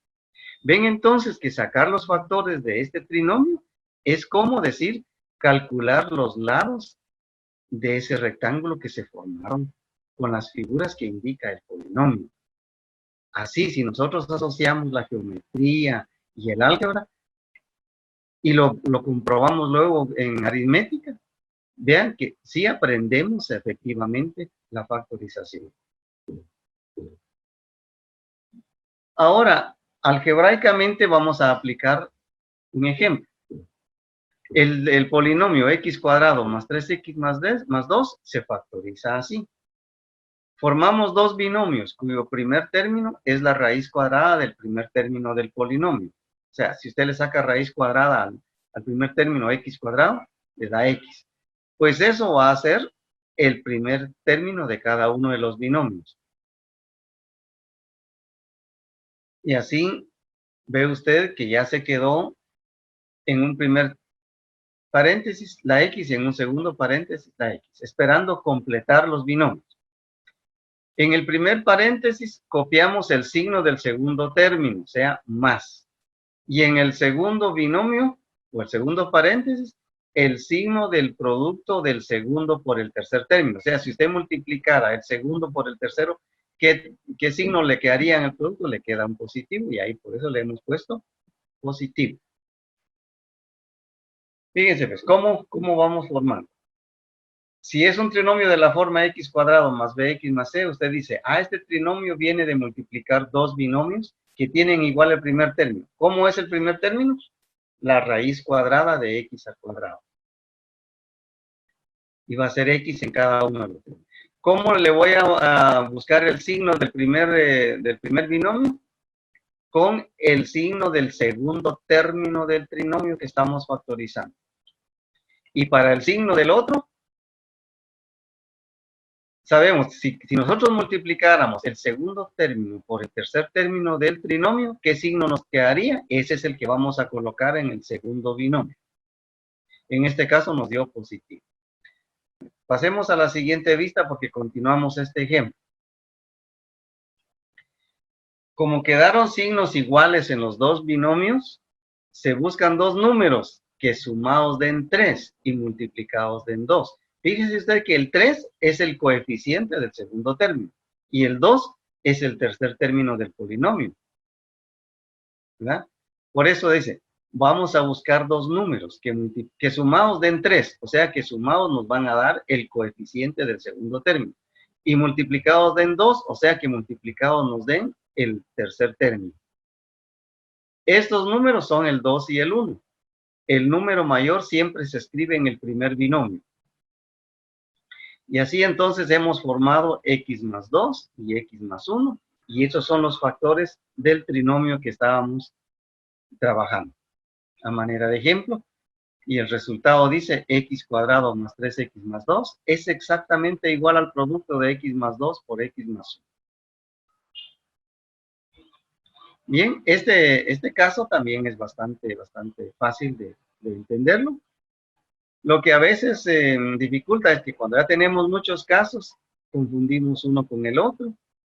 Ven entonces que sacar los factores de este trinomio es como decir, calcular los lados de ese rectángulo que se formaron con las figuras que indica el polinomio. Así, si nosotros asociamos la geometría y el álgebra, y lo comprobamos luego en aritmética, vean que sí aprendemos efectivamente la factorización. Ahora, algebraicamente vamos a aplicar un ejemplo. El polinomio x cuadrado más 3x más 2 se factoriza así. Formamos dos binomios cuyo primer término es la raíz cuadrada del primer término del polinomio. O sea, si usted le saca raíz cuadrada al primer término x cuadrado, le da x. Pues eso va a ser el primer término de cada uno de los binomios. Y así ve usted que ya se quedó en un primer paréntesis la x y en un segundo paréntesis la x, esperando completar los binomios. En el primer paréntesis copiamos el signo del segundo término, o sea, más. Y en el segundo binomio, o el segundo paréntesis, el signo del producto del segundo por el tercer término. O sea, si usted multiplicara el segundo por el tercero, ¿qué signo le quedaría en el producto? Le queda un positivo y ahí por eso le hemos puesto positivo. Fíjense, pues, ¿cómo vamos formando? Si es un trinomio de la forma x cuadrado más bx más c, usted dice, este trinomio viene de multiplicar dos binomios que tienen igual el primer término. ¿Cómo es el primer término? La raíz cuadrada de x al cuadrado. Y va a ser x en cada uno de los términos. ¿Cómo le voy a buscar el signo del primer binomio? Con el signo del segundo término del trinomio que estamos factorizando. Y para el signo del otro, sabemos, si nosotros multiplicáramos el segundo término por el tercer término del trinomio, ¿qué signo nos quedaría? Ese es el que vamos a colocar en el segundo binomio. En este caso nos dio positivo. Pasemos a la siguiente vista porque continuamos este ejemplo. Como quedaron signos iguales en los dos binomios, se buscan dos números que sumados den 3 y multiplicados den 2. Fíjese usted que el 3 es el coeficiente del segundo término y el 2 es el tercer término del polinomio. ¿Verdad? Por eso dice, vamos a buscar dos números que sumados den 3, o sea que sumados nos van a dar el coeficiente del segundo término. Y multiplicados den 2, o sea que multiplicados nos den el tercer término. Estos números son el 2 y el 1. El número mayor siempre se escribe en el primer binomio. Y así entonces hemos formado x más 2 y x más 1 Y esos son los factores del trinomio que estábamos trabajando. A manera de ejemplo, y el resultado dice x cuadrado más 3x más 2 es exactamente igual al producto de x más 2 por x más 1. Bien, este caso también es bastante fácil de entenderlo. Lo que a veces dificulta es que cuando ya tenemos muchos casos, confundimos uno con el otro,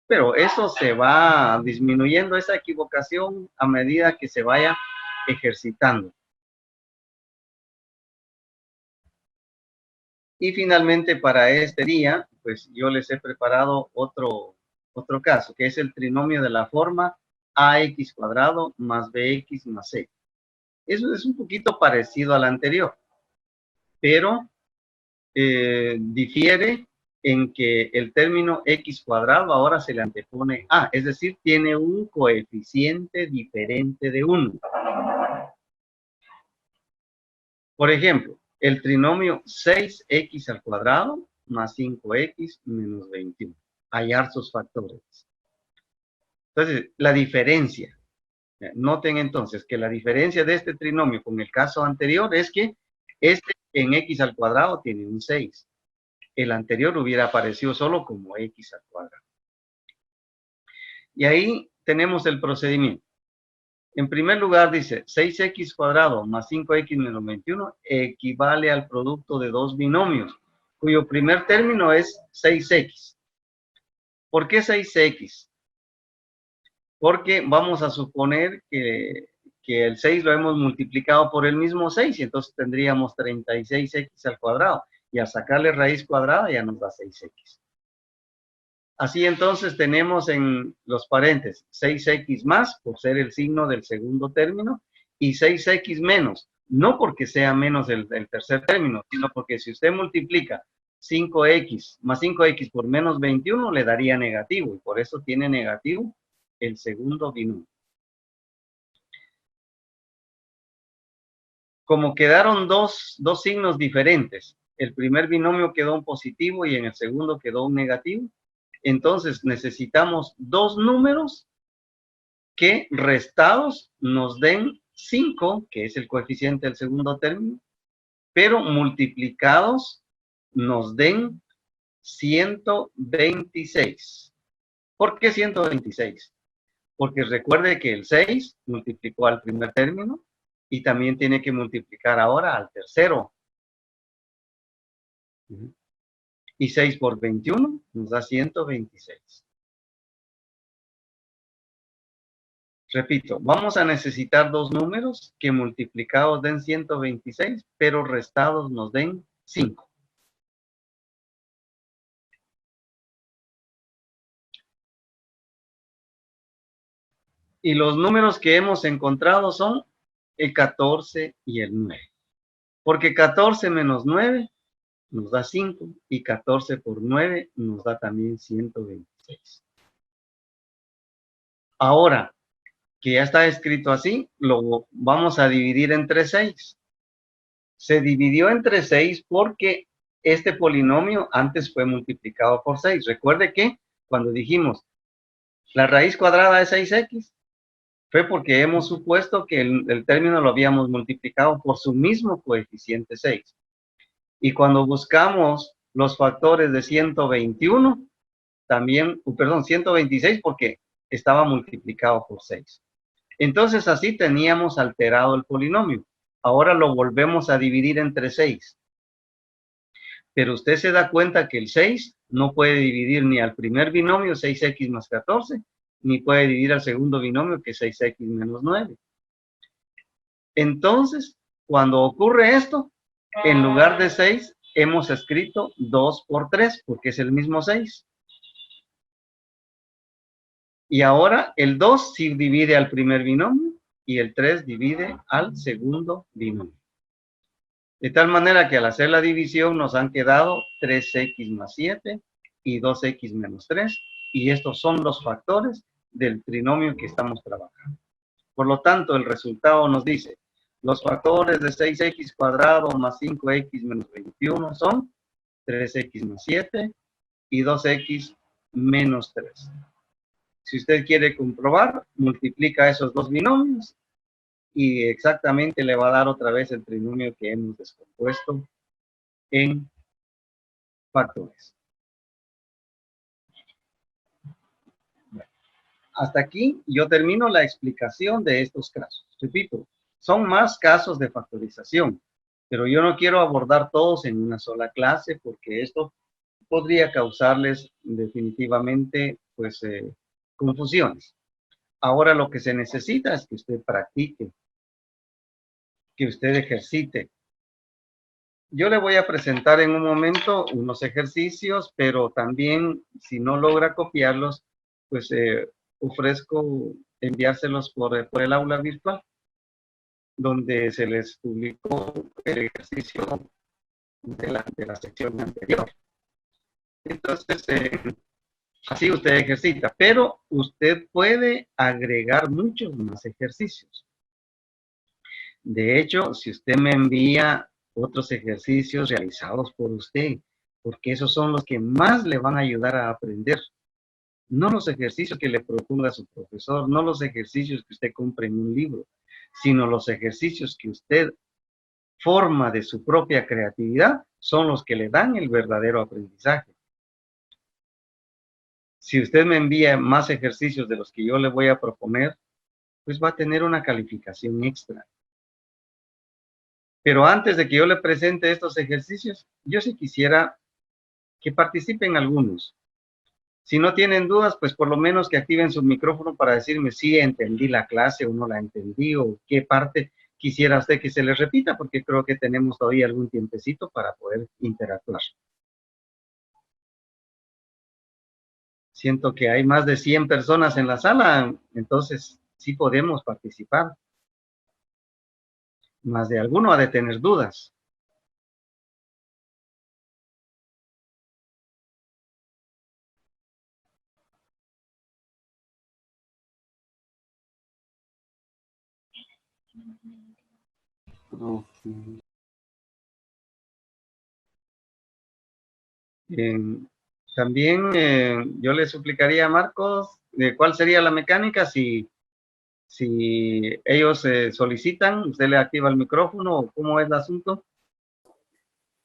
pero eso se va disminuyendo, esa equivocación, a medida que se vaya ejercitando. Y finalmente para este día, pues yo les he preparado otro caso, que es el trinomio de la forma ax cuadrado más bx más c. Eso es un poquito parecido al anterior, pero difiere en que el término x cuadrado ahora se le antepone a, es decir, tiene un coeficiente diferente de 1. Por ejemplo, el trinomio 6x al cuadrado más 5x menos 21. Hallar sus factores. Entonces, la diferencia. Noten entonces que la diferencia de este trinomio con el caso anterior es que este en x al cuadrado tiene un 6. El anterior hubiera aparecido solo como x al cuadrado. Y ahí tenemos el procedimiento. En primer lugar dice 6x cuadrado más 5x menos 21 equivale al producto de dos binomios, cuyo primer término es 6x. ¿Por qué 6x? Porque vamos a suponer que el 6 lo hemos multiplicado por el mismo 6, y entonces tendríamos 36x al cuadrado. Y al sacarle raíz cuadrada ya nos da 6x. Así entonces tenemos en los paréntesis 6x más, por ser el signo del segundo término, y 6x menos, no porque sea menos el tercer término, sino porque si usted multiplica 5x más 5x por menos 21, le daría negativo, y por eso tiene negativo el segundo binomio. Como quedaron dos signos diferentes, el primer binomio quedó un positivo y en el segundo quedó un negativo, entonces necesitamos dos números que restados nos den 5, que es el coeficiente del segundo término, pero multiplicados nos den 126. ¿Por qué 126? Porque recuerde que el 6 multiplicó al primer término y también tiene que multiplicar ahora al tercero. Y 6 por 21 nos da 126. Repito, vamos a necesitar dos números que multiplicados den 126, pero restados nos den 5. Y los números que hemos encontrado son el 14 y el 9. Porque 14 menos 9 nos da 5 y 14 por 9 nos da también 126. Ahora que ya está escrito así, lo vamos a dividir entre 6. Se dividió entre 6 porque este polinomio antes fue multiplicado por 6. Recuerde que cuando dijimos la raíz cuadrada de 6x, fue porque hemos supuesto que el término lo habíamos multiplicado por su mismo coeficiente 6. Y cuando buscamos los factores de 121, también, 126 porque estaba multiplicado por 6. Entonces así teníamos alterado el polinomio. Ahora lo volvemos a dividir entre 6. Pero usted se da cuenta que el 6 no puede dividir ni al primer binomio, 6x más 14, ni puede dividir al segundo binomio, que es 6x menos 9. Entonces, cuando ocurre esto, en lugar de 6, hemos escrito 2 por 3, porque es el mismo 6. Y ahora el 2 sí divide al primer binomio, y el 3 divide al segundo binomio. De tal manera que al hacer la división nos han quedado 3x más 7 y 2x menos 3. Y estos son los factores del trinomio que estamos trabajando. Por lo tanto, el resultado nos dice, los factores de 6x cuadrado más 5x menos 21 son 3x más 7 y 2x menos 3. Si usted quiere comprobar, multiplica esos dos binomios y exactamente le va a dar otra vez el trinomio que hemos descompuesto en factores. Hasta aquí yo termino la explicación de estos casos. Repito, son más casos de factorización, pero yo no quiero abordar todos en una sola clase porque esto podría causarles definitivamente pues confusiones. Ahora lo que se necesita es que usted practique, que usted ejercite. Yo le voy a presentar en un momento unos ejercicios, pero también si no logra copiarlos, pues ofrezco enviárselos por el aula virtual, donde se les publicó el ejercicio de la sección anterior. Entonces, así usted ejercita, pero usted puede agregar muchos más ejercicios. De hecho, si usted me envía otros ejercicios realizados por usted, porque esos son los que más le van a ayudar a aprender. No los ejercicios que le proponga su profesor, no los ejercicios que usted compre en un libro, sino los ejercicios que usted forma de su propia creatividad, son los que le dan el verdadero aprendizaje. Si usted me envía más ejercicios de los que yo le voy a proponer, pues va a tener una calificación extra. Pero antes de que yo le presente estos ejercicios, yo sí quisiera que participen algunos. Si no tienen dudas, pues por lo menos que activen su micrófono para decirme si entendí la clase o no la entendí, o qué parte quisiera usted que se les repita, porque creo que tenemos todavía algún tiempecito para poder interactuar. Siento que hay más de 100 personas en la sala, entonces sí podemos participar. Más de alguno ha de tener dudas. También yo le suplicaría a Marcos de cuál sería la mecánica si ellos solicitan, usted le activa el micrófono o cómo es el asunto.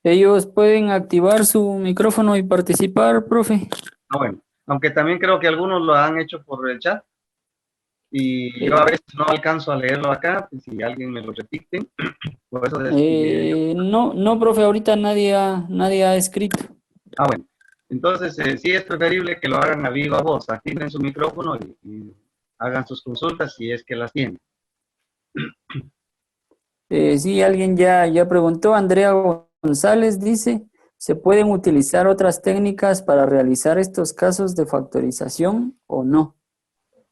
Ellos pueden activar su micrófono y participar, profe. Bueno, aunque también creo que algunos lo han hecho por el chat y yo a veces no alcanzo a leerlo acá, pues si alguien me lo repite. Por eso no, profe, ahorita nadie ha escrito. Bueno, entonces sí es preferible que lo hagan a viva voz, activen su micrófono y hagan sus consultas si es que las tienen. Sí, alguien ya preguntó. Andrea González dice, ¿se pueden utilizar otras técnicas para realizar estos casos de factorización o no?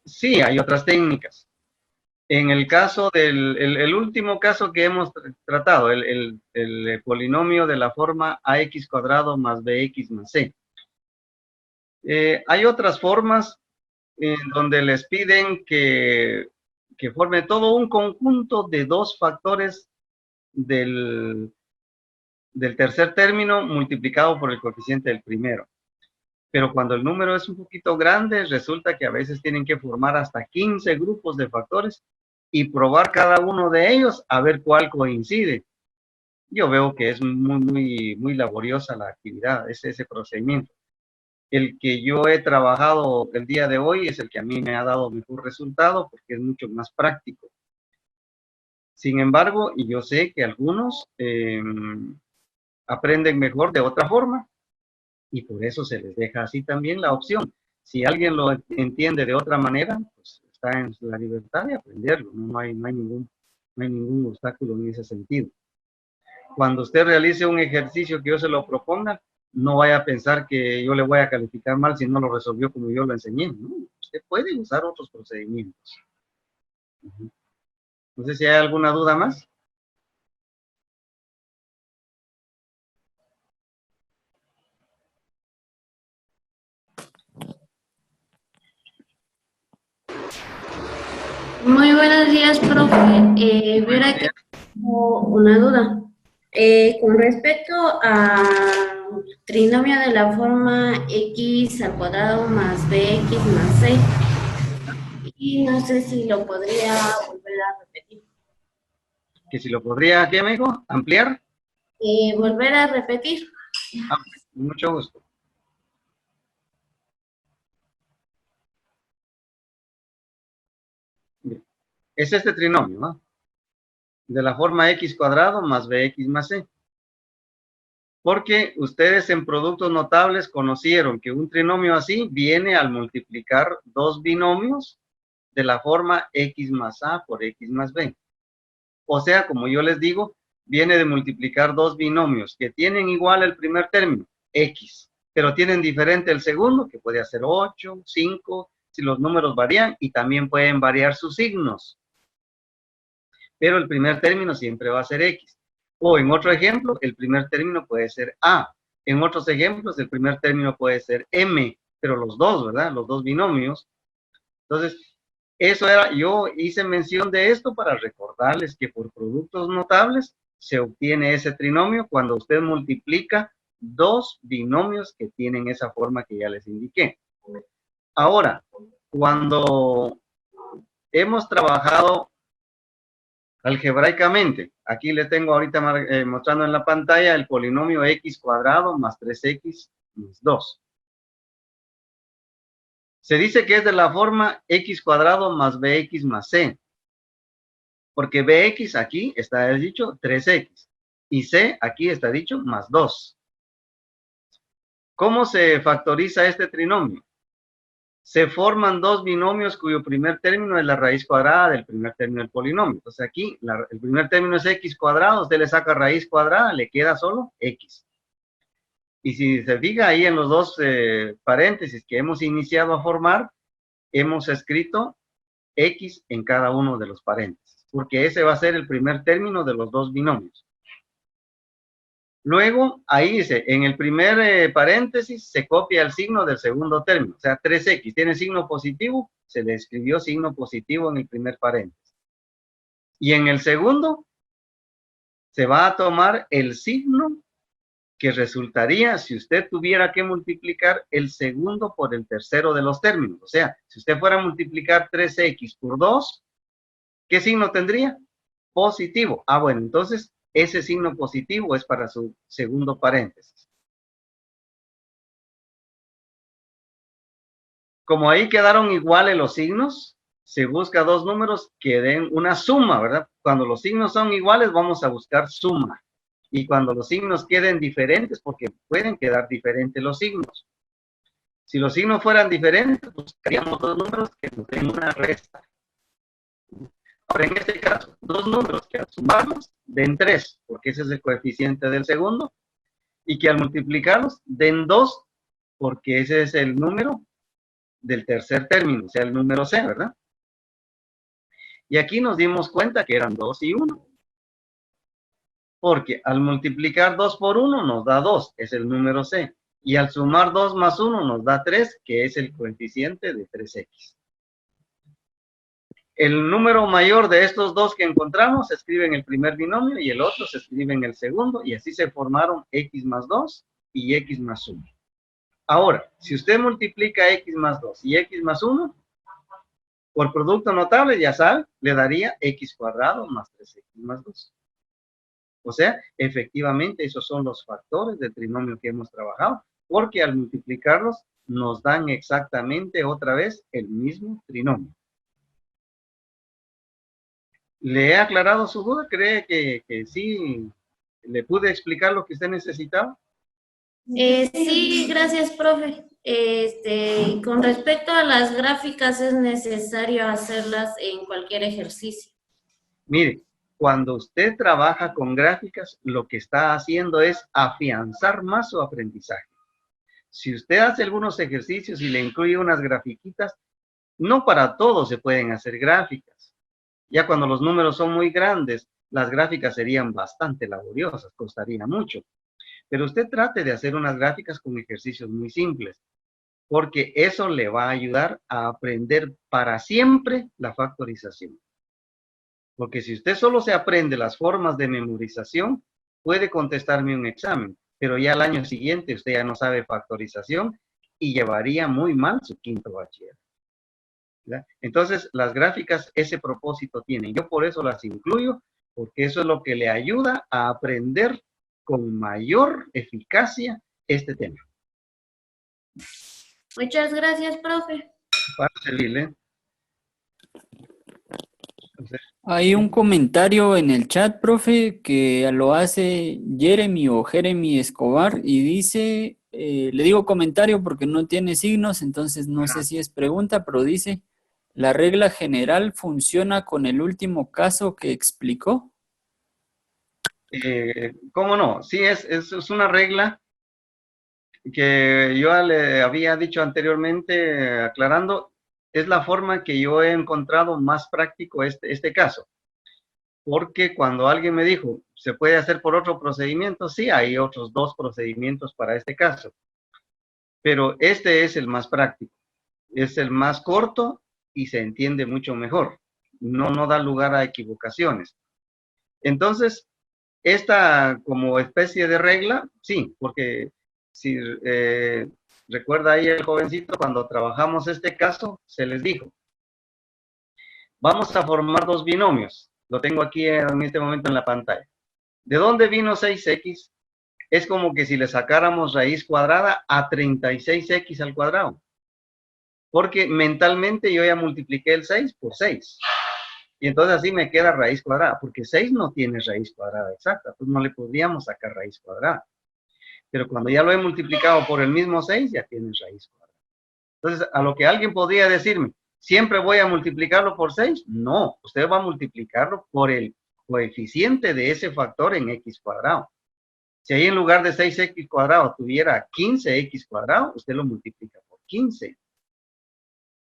Sí, hay otras técnicas. En el caso el último caso que hemos tratado, el polinomio de la forma ax cuadrado más bx más c. Hay otras formas en donde les piden que forme todo un conjunto de dos factores del tercer término multiplicado por el coeficiente del primero. Pero cuando el número es un poquito grande, resulta que a veces tienen que formar hasta 15 grupos de factores y probar cada uno de ellos a ver cuál coincide. Yo veo que es muy laboriosa la actividad, ese procedimiento. El que yo he trabajado el día de hoy es el que a mí me ha dado mejor resultado porque es mucho más práctico. Sin embargo, y yo sé que algunos aprenden mejor de otra forma y por eso se les deja así también la opción. Si alguien lo entiende de otra manera, pues está en la libertad de aprenderlo, no hay ningún obstáculo en ese sentido. Cuando usted realice un ejercicio que yo se lo proponga, no vaya a pensar que yo le voy a calificar mal si no lo resolvió como yo lo enseñé, ¿no? Usted puede usar otros procedimientos. No sé si hay alguna duda más. Muy buenos días, profe. Viera que tengo una duda. Con respecto al trinomio de la forma x al cuadrado más bx más c, Y no sé si lo podría volver a repetir. Que si lo podría, ¿qué me dijo? ¿Ampliar? Volver a repetir. Ah, mucho gusto. Bien. Es este trinomio, ¿no? De la forma x cuadrado más bx más c. Porque ustedes en productos notables conocieron que un trinomio así viene al multiplicar dos binomios de la forma x más a por x más b. O sea, como yo les digo, viene de multiplicar dos binomios que tienen igual el primer término, x, pero tienen diferente el segundo, que puede ser 8, 5, si los números varían, y también pueden variar sus signos. Pero el primer término siempre va a ser x. O en otro ejemplo, el primer término puede ser a. En otros ejemplos, el primer término puede ser m, pero los dos, ¿verdad? Los dos binomios. Entonces, eso era, yo hice mención de esto para recordarles que por productos notables se obtiene ese trinomio cuando usted multiplica dos binomios que tienen esa forma que ya les indiqué. Ahora, cuando hemos trabajado algebraicamente, aquí le tengo ahorita mostrando en la pantalla el polinomio x cuadrado más 3x más 2. Se dice que es de la forma x cuadrado más bx más c. Porque bx aquí está dicho 3x. Y c aquí está dicho más 2. ¿Cómo se factoriza este trinomio? Se forman dos binomios cuyo primer término es la raíz cuadrada del primer término del polinomio. Entonces aquí el primer término es x cuadrado, usted le saca raíz cuadrada, le queda solo x. Y si se fija ahí en los dos paréntesis que hemos iniciado a formar, hemos escrito x en cada uno de los paréntesis, porque ese va a ser el primer término de los dos binomios. Luego, ahí dice, en el primer paréntesis se copia el signo del segundo término, o sea, 3x tiene signo positivo, se le escribió signo positivo en el primer paréntesis. Y en el segundo, se va a tomar el signo que resultaría si usted tuviera que multiplicar el segundo por el tercero de los términos. O sea, si usted fuera a multiplicar 3x por 2, ¿qué signo tendría? Positivo. Ah, bueno, entonces ese signo positivo es para su segundo paréntesis. Como ahí quedaron iguales los signos, se busca dos números que den una suma, ¿verdad? Cuando los signos son iguales, vamos a buscar suma. Y cuando los signos queden diferentes, porque pueden quedar diferentes los signos. Si los signos fueran diferentes, buscaríamos dos números que nos den una resta. Ahora, en este caso, dos números que al sumarlos den 3, porque ese es el coeficiente del segundo, y que al multiplicarlos den 2, porque ese es el número del tercer término, o sea, el número C, ¿verdad? Y aquí nos dimos cuenta que eran 2 y 1. Porque al multiplicar 2 por 1 nos da 2, es el número C. Y al sumar 2 más 1 nos da 3, que es el coeficiente de 3x. El número mayor de estos dos que encontramos se escribe en el primer binomio y el otro se escribe en el segundo, y así se formaron x más 2 y x más 1. Ahora, si usted multiplica x más 2 y x más 1, por producto notable, ya sabe, le daría x cuadrado más 3x más 2. O sea, efectivamente, esos son los factores del trinomio que hemos trabajado, porque al multiplicarlos nos dan exactamente otra vez el mismo trinomio. ¿Le he aclarado su duda? ¿Cree que sí le pude explicar lo que usted necesitaba? Sí, gracias, profe. Con respecto a las gráficas, es necesario hacerlas en cualquier ejercicio. Mire, cuando usted trabaja con gráficas, lo que está haciendo es afianzar más su aprendizaje. Si usted hace algunos ejercicios y le incluye unas grafiquitas, no para todos se pueden hacer gráficas. Ya cuando los números son muy grandes, las gráficas serían bastante laboriosas, costaría mucho. Pero usted trate de hacer unas gráficas con ejercicios muy simples, porque eso le va a ayudar a aprender para siempre la factorización. Porque si usted solo se aprende las formas de memorización, puede contestarme un examen, pero ya al año siguiente usted ya no sabe factorización y llevaría muy mal su quinto bachiller. ¿verdad? Entonces, las gráficas ese propósito tienen. Yo por eso las incluyo, porque eso es lo que le ayuda a aprender con mayor eficacia este tema. Muchas gracias, profe. Para servirle. Entonces, Hay un comentario en el chat, profe, que lo hace Jeremy o Jeremy Escobar y dice, le digo comentario porque no tiene signos, entonces no sé si es pregunta, pero dice, ¿la regla general funciona con el último caso que explicó? ¿cómo no? Sí, es una regla que yo le había dicho anteriormente, aclarando, es la forma que yo he encontrado más práctico este caso. Porque cuando alguien me dijo, ¿se puede hacer por otro procedimiento? Sí, hay otros 2 procedimientos para este caso. Pero este es el más práctico. Es el más corto y se entiende mucho mejor. No da lugar a equivocaciones. Entonces, esta como especie de regla, sí, porque si recuerda ahí el jovencito, cuando trabajamos este caso, se les dijo, vamos a formar 2 binomios. Lo tengo aquí en este momento en la pantalla. ¿De dónde vino 6x? Es como que si le sacáramos raíz cuadrada a 36x al cuadrado. Porque mentalmente yo ya multipliqué el 6 por 6. Y entonces así me queda raíz cuadrada, porque 6 no tiene raíz cuadrada exacta, pues no le podríamos sacar raíz cuadrada. Pero cuando ya lo he multiplicado por el mismo 6, ya tiene raíz cuadrada. Entonces, a lo que alguien podría decirme, ¿siempre voy a multiplicarlo por 6? No, usted va a multiplicarlo por el coeficiente de ese factor en x cuadrado. Si ahí en lugar de 6x cuadrado tuviera 15x cuadrado, usted lo multiplica por 15.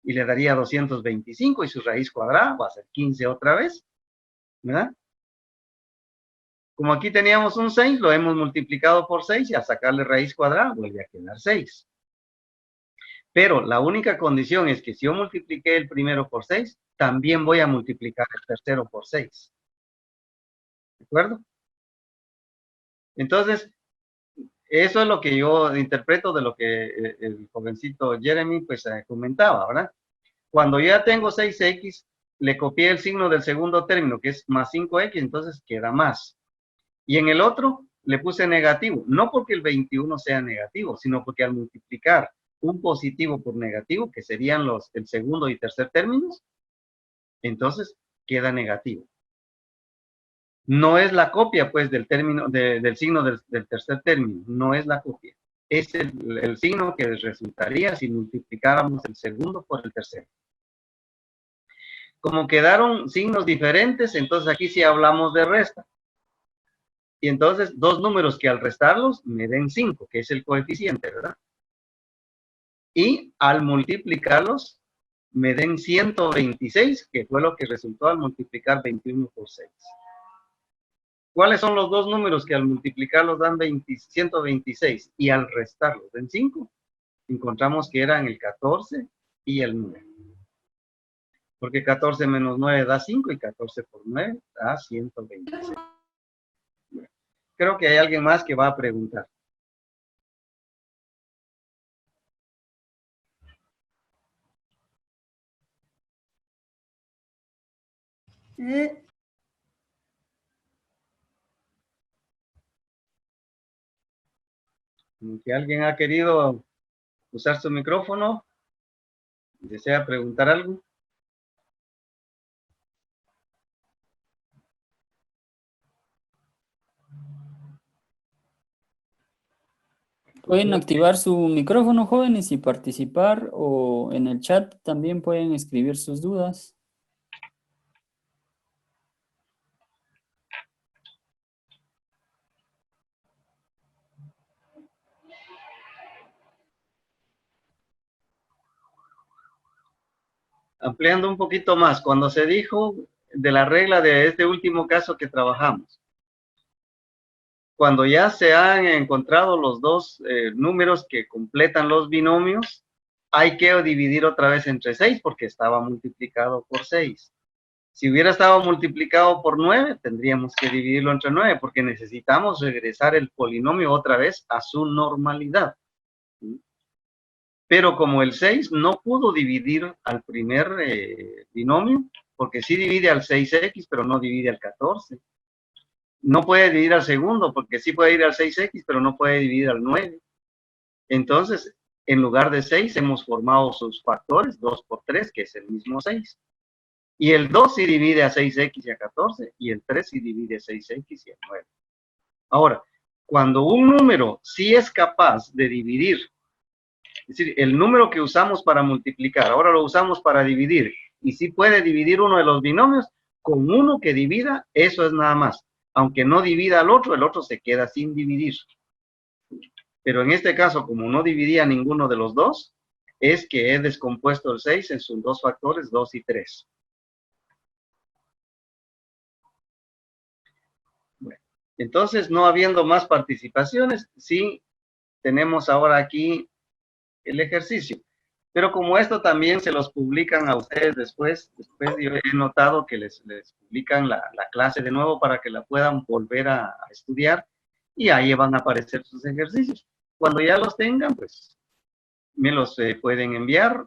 Y le daría 225 y su raíz cuadrada va a ser 15 otra vez, ¿verdad? Como aquí teníamos un 6, lo hemos multiplicado por 6 y al sacarle raíz cuadrada vuelve a quedar 6. Pero la única condición es que si yo multipliqué el primero por 6, también voy a multiplicar el tercero por 6. ¿De acuerdo? Entonces, eso es lo que yo interpreto de lo que el jovencito Jeremy pues comentaba, ¿verdad? Cuando ya tengo 6x, le copié el signo del segundo término, que es más 5x, entonces queda más. Y en el otro le puse negativo, no porque el 21 sea negativo, sino porque al multiplicar un positivo por negativo, que serían el segundo y tercer términos, entonces queda negativo. No es la copia, pues, del término, del signo del tercer término, no es la copia. Es el signo que resultaría si multiplicáramos el segundo por el tercero. Como quedaron signos diferentes, entonces aquí sí hablamos de resta. Y entonces, 2 números que al restarlos me den 5, que es el coeficiente, ¿verdad? Y al multiplicarlos me den 126, que fue lo que resultó al multiplicar 21 por 6. ¿Cuáles son los 2 números que al multiplicarlos dan 126 y al restarlos den 5? Encontramos que eran el 14 y el 9. Porque 14 menos 9 da 5 y 14 por 9 da 126. Creo que hay alguien más que va a preguntar. Como que alguien ha querido usar su micrófono. ¿Desea preguntar algo? Pueden activar su micrófono, jóvenes, y participar, o en el chat también pueden escribir sus dudas. Ampliando un poquito más, cuando se dijo de la regla de este último caso que trabajamos, cuando ya se han encontrado los 2 números que completan los binomios, hay que dividir otra vez entre 6 porque estaba multiplicado por 6. Si hubiera estado multiplicado por 9, tendríamos que dividirlo entre 9 porque necesitamos regresar el polinomio otra vez a su normalidad. Pero como el 6 no pudo dividir al primer binomio, porque sí divide al 6x, pero no divide al 14. No puede dividir al segundo, porque sí puede ir al 6x, pero no puede dividir al 9. Entonces, en lugar de 6, hemos formado sus factores, 2 por 3, que es el mismo 6. Y el 2 sí divide a 6x y a 14, y el 3 sí divide a 6x y a 9. Ahora, cuando un número sí es capaz de dividir, es decir, el número que usamos para multiplicar, ahora lo usamos para dividir, y sí puede dividir uno de los binomios, con uno que divida, eso es nada más. Aunque no divida al otro, el otro se queda sin dividir. Pero en este caso, como no dividía ninguno de los dos, es que he descompuesto el 6 en sus dos factores, 2 y 3. Bueno, entonces, no habiendo más participaciones, sí tenemos ahora aquí el ejercicio. Pero como esto también se los publican a ustedes después yo he notado que les publican la clase de nuevo para que la puedan volver a estudiar, y ahí van a aparecer sus ejercicios. Cuando ya los tengan, pues me los pueden enviar.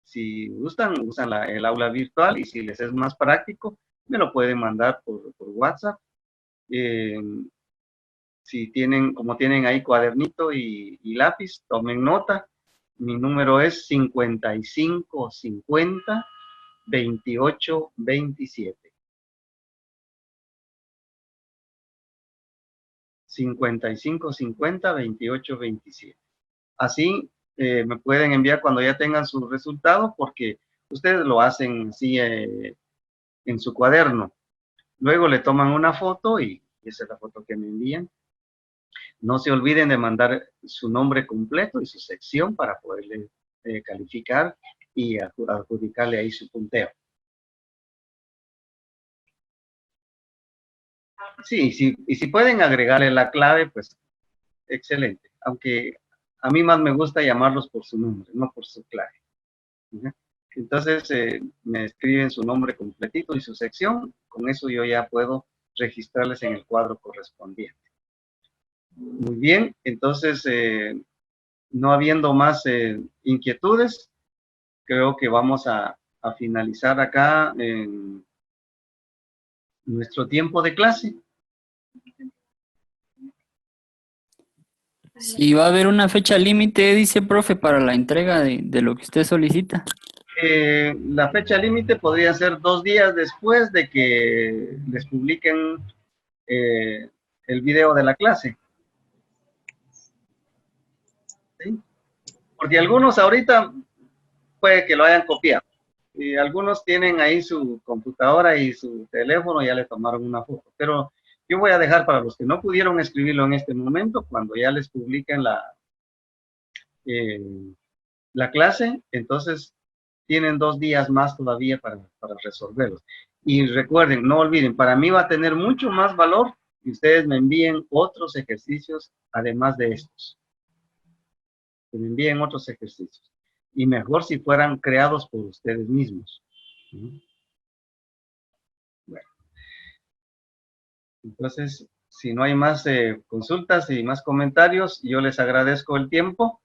Si gustan, usan el aula virtual, y si les es más práctico, me lo pueden mandar por WhatsApp. Si tienen, como tienen ahí cuadernito y lápiz, tomen nota. Mi número es 5550-2827. 5550-2827. Así me pueden enviar cuando ya tengan sus resultados, porque ustedes lo hacen así en su cuaderno. Luego le toman una foto y esa es la foto que me envían. No se olviden de mandar su nombre completo y su sección para poderle calificar y adjudicarle ahí su punteo. Sí, sí, y si pueden agregarle la clave, pues excelente. Aunque a mí más me gusta llamarlos por su nombre, no por su clave. Entonces, me escriben su nombre completito y su sección. Con eso yo ya puedo registrarles en el cuadro correspondiente. Muy bien, entonces, no habiendo más inquietudes, creo que vamos a finalizar acá en nuestro tiempo de clase. Si va a haber una fecha límite, dice profe, para la entrega de lo que usted solicita. La fecha límite podría ser 2 días después de que les publiquen el video de la clase. ¿Sí? Porque algunos ahorita puede que lo hayan copiado. Y algunos tienen ahí su computadora y su teléfono, ya le tomaron una foto. Pero yo voy a dejar para los que no pudieron escribirlo en este momento, cuando ya les publiquen la clase, entonces tienen 2 días más todavía para resolverlos. Y recuerden, no olviden, para mí va a tener mucho más valor que ustedes me envíen otros ejercicios además de estos. Que me envíen otros ejercicios. Y mejor si fueran creados por ustedes mismos. Bueno. Entonces, si no hay más consultas y más comentarios, yo les agradezco el tiempo